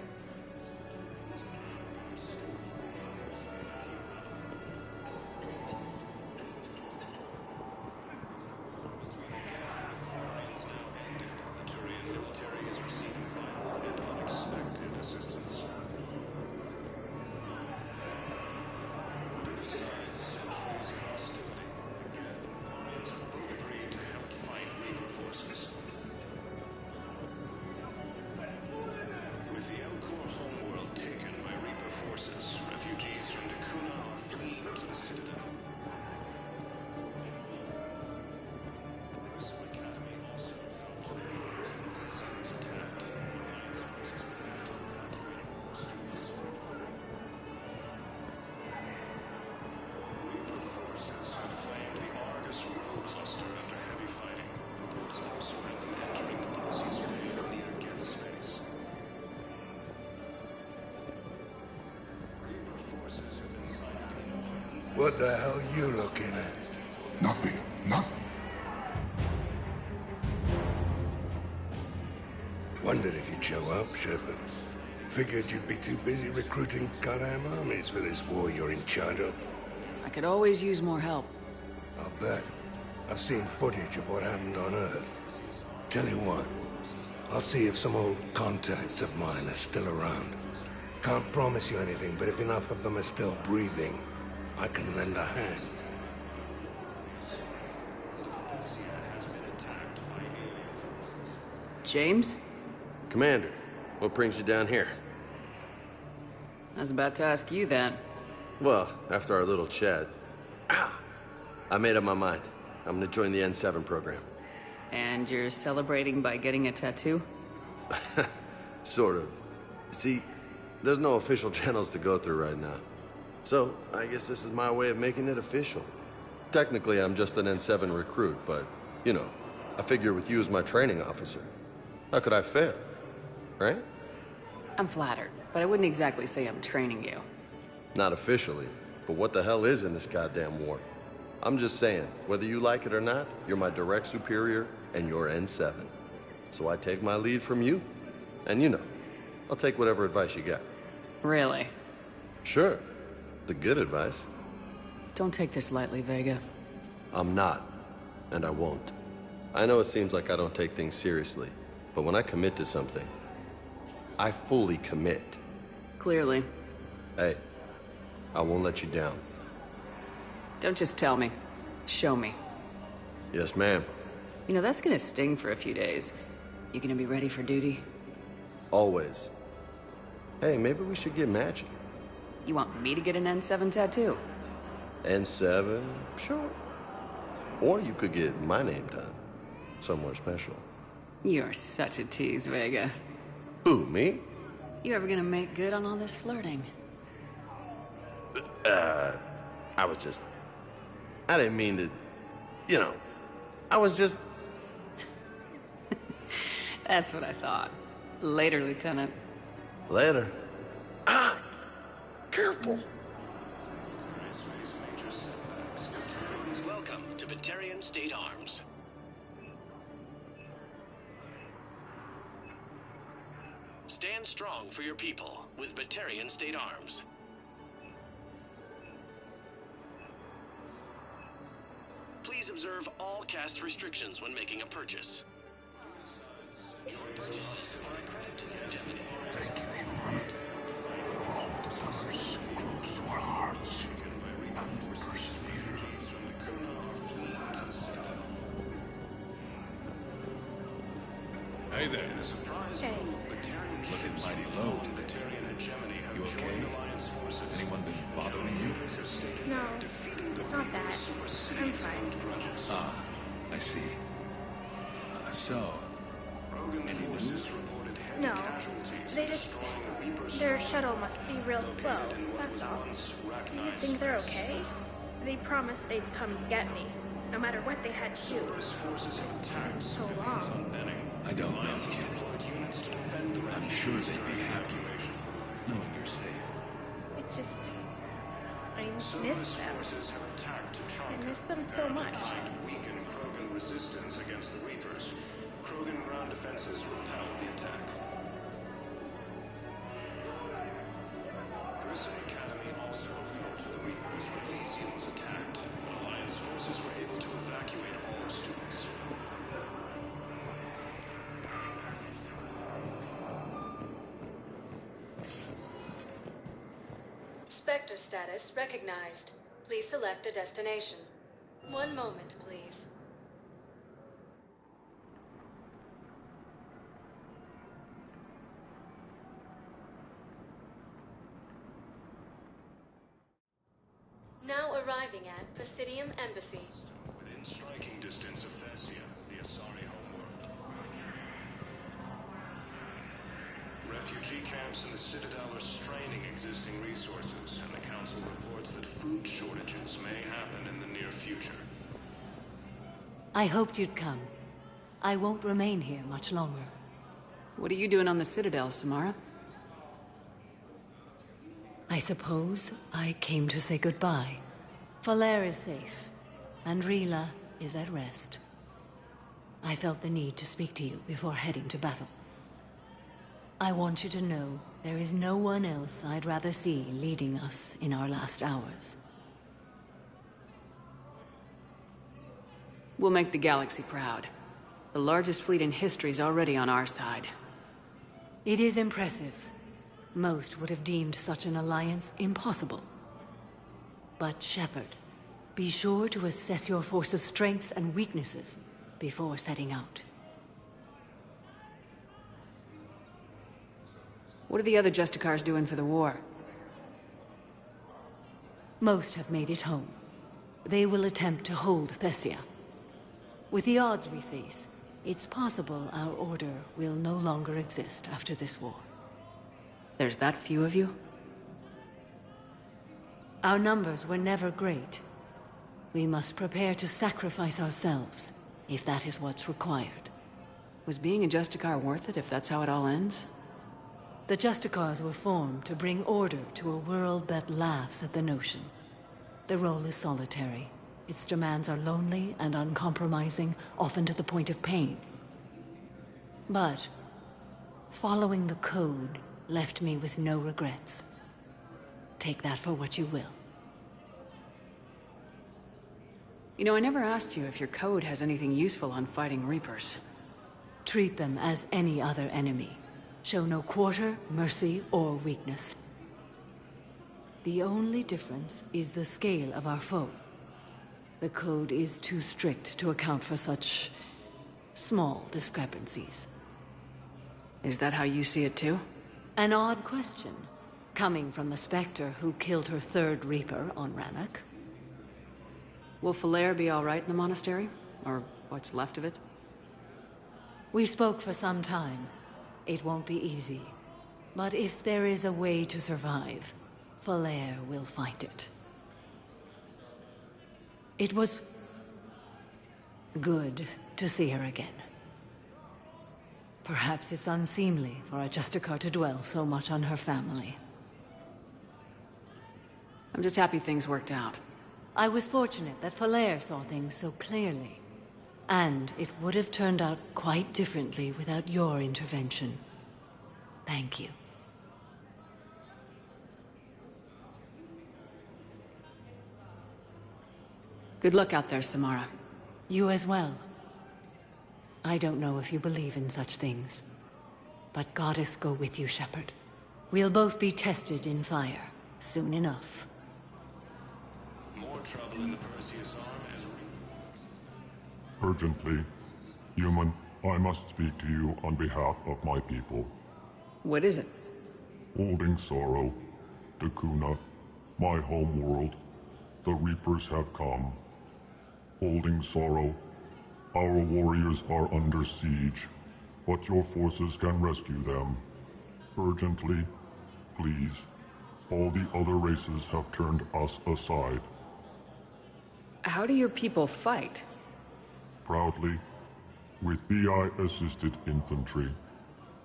What the hell are you looking at? Nothing. Nothing. Wondered if you'd show up, Shepard. Figured you'd be too busy recruiting goddamn armies for this war you're in charge of. I could always use more help. I'll bet. I've seen footage of what happened on Earth. Tell you what, I'll see if some old contacts of mine are still around. Can't promise you anything, but if enough of them are still breathing, I can lend a hand. James? Commander, what brings you down here? I was about to ask you that. Well, after our little chat, I made up my mind. I'm gonna join the N7 program. And you're celebrating by getting a tattoo? Sort of. See, there's no official channels to go through right now. So, I guess this is my way of making it official. Technically, I'm just an N7 recruit, but, you know, I figure with you as my training officer, how could I fail? Right? I'm flattered, but I wouldn't exactly say I'm training you. Not officially, but what the hell is in this goddamn war? I'm just saying, whether you like it or not, you're my direct superior, and you're N7. So I take my lead from you. And you know, I'll take whatever advice you got. Really? Sure. The good advice. Don't take this lightly, Vega. I'm not, and I won't. I know it seems like I don't take things seriously, but when I commit to something, I fully commit. Clearly. Hey, I won't let you down. Don't just tell me. Show me. Yes, ma'am. You know, that's gonna sting for a few days. You gonna be ready for duty? Always. Hey, maybe we should get matching. You want me to get an N7 tattoo? N7? Sure. Or you could get my name done. Somewhere special. You're such a tease, Vega. Who, me? You ever gonna make good on all this flirting? I didn't mean to, you know, I was just... That's what I thought. Later, Lieutenant. Later. Ah! Careful! Welcome to Batarian State Arms. Stand strong for your people with Batarian State Arms. Please observe all caste restrictions when making a purchase. Your purchases are a credit to the Gemini. Thank you, human. All the pillars close to our hearts and persevere. Hey there. Hey. Looking mighty low today. You okay? Anyone been bothering you? No, it's not that. I'm fine. Ah, I see. So, any news? No, they just... Their shuttle must be real slow, that's all. You think they're okay? They promised they'd come get me, no matter what they had to do. It's been so long. I don't know, kid. I'm sure they'd be happy knowing you're safe. It's just... I miss them. I miss them so much. Weaken Krogan resistance against the Reapers. Krogan ground defenses repelled the attack. Grissom Academy also fell to the Reapers when Elysium was attacked. Alliance forces were able to evacuate all students. Spectre status recognized. Please select a destination. One moment, please. Now arriving at Presidium Embassy. Within striking distance of Thessia, the Asari homeworld. Refugee camps in the Citadel are straining existing resources, and the Council reports that food shortages may happen in the near future. I hoped you'd come. I won't remain here much longer. What are you doing on the Citadel, Samara? I suppose I came to say goodbye. Falere is safe, and Rila is at rest. I felt the need to speak to you before heading to battle. I want you to know there is no one else I'd rather see leading us in our last hours. We'll make the galaxy proud. The largest fleet in history is already on our side. It is impressive. Most would have deemed such an alliance impossible. But Shepard, be sure to assess your force's strengths and weaknesses before setting out. What are the other Justicars doing for the war? Most have made it home. They will attempt to hold Thessia. With the odds we face, it's possible our order will no longer exist after this war. There's that few of you? Our numbers were never great. We must prepare to sacrifice ourselves, if that is what's required. Was being a Justicar worth it if that's how it all ends? The Justicars were formed to bring order to a world that laughs at the notion. The role is solitary. Its demands are lonely and uncompromising, often to the point of pain. But following the code left me with no regrets. Take that for what you will. You know, I never asked you if your code has anything useful on fighting Reapers. Treat them as any other enemy. Show no quarter, mercy, or weakness. The only difference is the scale of our foe. The code is too strict to account for such small discrepancies. Is that how you see it too? An odd question, coming from the Spectre who killed her third Reaper on Rannoch. Will Falere be all right in the monastery? Or what's left of it? We spoke for some time. It won't be easy. But if there is a way to survive, Falere will find it. It was good to see her again. Perhaps it's unseemly for a Justicar to dwell so much on her family. I'm just happy things worked out. I was fortunate that Falere saw things so clearly. And it would have turned out quite differently without your intervention. Thank you. Good luck out there, Samara. You as well. I don't know if you believe in such things, but Goddess go with you, Shepard. We'll both be tested in fire, soon enough. More trouble in the Perseus arm as Urgently, human I must speak to you on behalf of my people. What is it? Holding sorrow, Dakuna, my home world, the Reapers have come. Holding sorrow, our warriors are under siege, but your forces can rescue them. Urgently, please. All the other races have turned us aside. How do your people fight? Proudly, with VI-assisted infantry.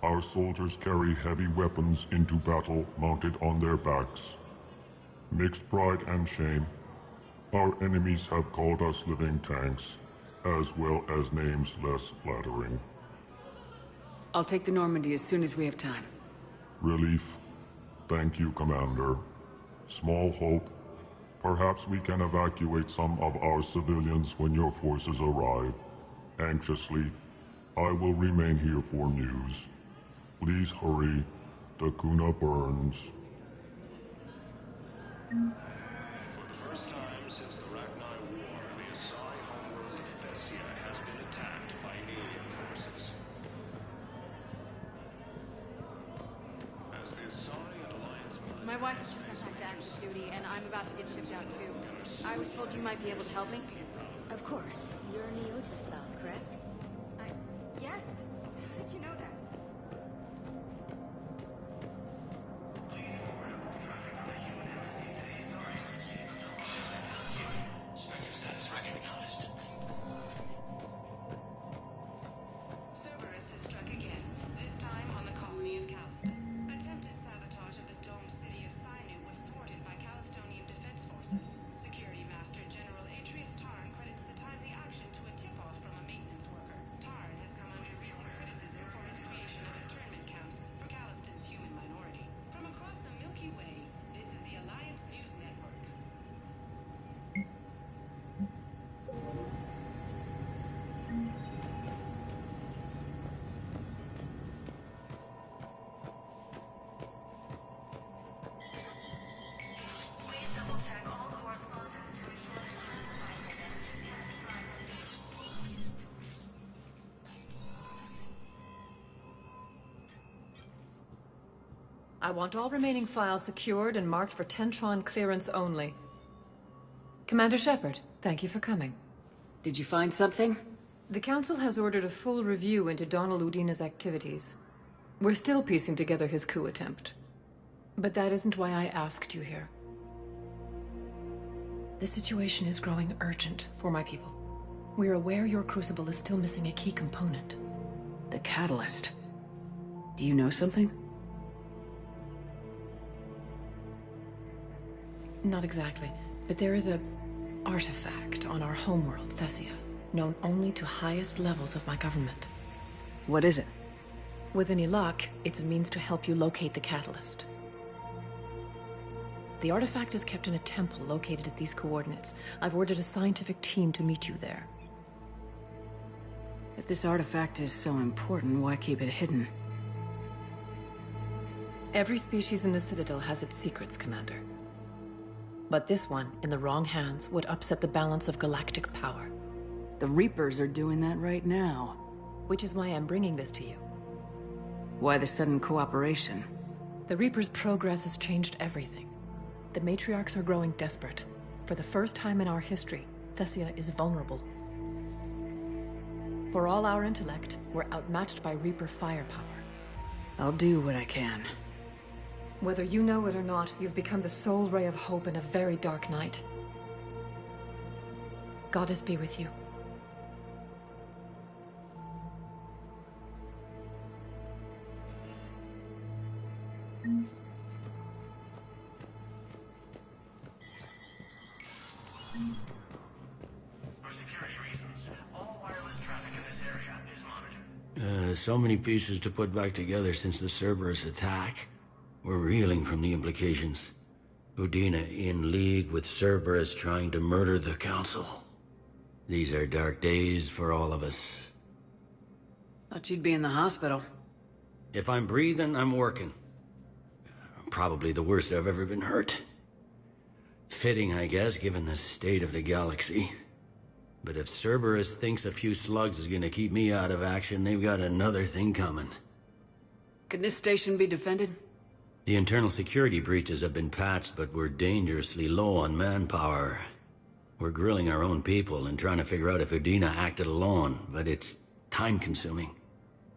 Our soldiers carry heavy weapons into battle mounted on their backs. Mixed pride and shame, our enemies have called us living tanks, as well as names less flattering. I'll take the Normandy as soon as we have time. Relief. Thank you, Commander. Small hope. Perhaps we can evacuate some of our civilians when your forces arrive. Anxiously, I will remain here for news. Please hurry. Dakuna burns. For the first time since the Ragnar War, the Psi homeworld of Thessia has been attacked by alien forces. As the Psi and Alliance... My wife has just sent back to active duty, and I'm about to get shipped out too. I was told you might be able to help me. Of course. You're a Neota spouse, correct? Yes. How did you know that? Cerberus has struck again, this time on the colony of Calliston. Attempted sabotage of the domed city of Sinu was thwarted by Calistonian defense forces. Security Master General Atreus Tarn credits the timely action to a tip-off from a maintenance worker. Tarn has come under recent criticism for his creation of internment camps for Calliston's human minority. From across the Milky Way, this is the Alliance News Network. I want all remaining files secured and marked for Tentron clearance only. Commander Shepard, thank you for coming. Did you find something? The Council has ordered a full review into Donald Udina's activities. We're still piecing together his coup attempt. But that isn't why I asked you here. The situation is growing urgent for my people. We're aware your crucible is still missing a key component. The catalyst. Do you know something? Not exactly, but there is a artifact on our homeworld, Thessia, known only to highest levels of my government. What is it? With any luck, it's a means to help you locate the catalyst. The artifact is kept in a temple located at these coordinates. I've ordered a scientific team to meet you there. If this artifact is so important, why keep it hidden? Every species in the Citadel has its secrets, Commander. But this one, in the wrong hands, would upset the balance of galactic power. The Reapers are doing that right now. Which is why I'm bringing this to you. Why the sudden cooperation? The Reapers' progress has changed everything. The matriarchs are growing desperate. For the first time in our history, Thessia is vulnerable. For all our intellect, we're outmatched by Reaper firepower. I'll do what I can. Whether you know it or not, you've become the sole ray of hope in a very dark night. Goddess be with you. So many pieces to put back together since the Cerberus attack. We're reeling from the implications. Udina in league with Cerberus trying to murder the Council. These are dark days for all of us. Thought you'd be in the hospital. If I'm breathing, I'm working. Probably the worst I've ever been hurt. Fitting, I guess, given the state of the galaxy. but if Cerberus thinks a few slugs is gonna keep me out of action, they've got another thing coming. Can this station be defended? The internal security breaches have been patched, but we're dangerously low on manpower. We're grilling our own people and trying to figure out if Udina acted alone, but it's time-consuming.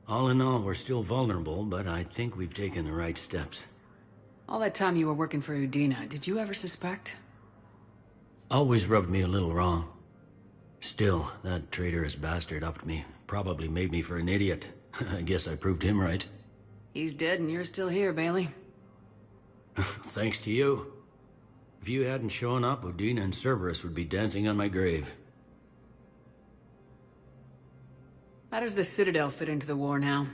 All in all, we're still vulnerable, but I think we've taken the right steps. All that time you were working for Udina, did you ever suspect? Always rubbed me a little wrong. Still, that traitorous bastard upped me. Probably made me for an idiot. I guess I proved him right. He's dead and you're still here, Bailey. Thanks to you. If you hadn't shown up, Udina and Cerberus would be dancing on my grave. How does the Citadel fit into the war now?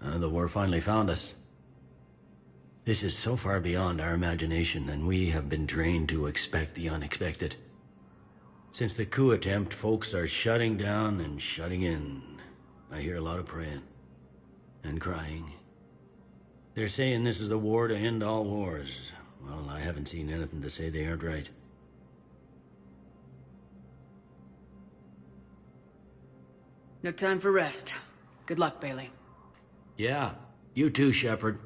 The war finally found us. This is so far beyond our imagination, and we have been trained to expect the unexpected. Since the coup attempt, folks are shutting down and shutting in. I hear a lot of praying. And crying. They're saying this is the war to end all wars. Well, I haven't seen anything to say they aren't right. No time for rest. Good luck, Bailey. Yeah, you too, Shepard.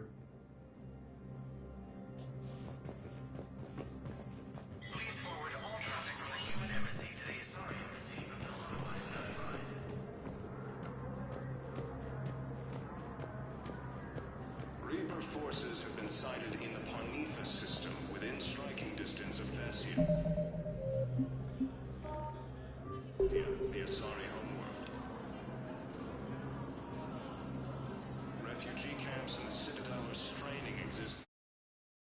Reaper forces have been sighted in the Parnitha system within striking distance of Thessia. The Asari homeworld. Refugee camps in the Citadel are straining existence.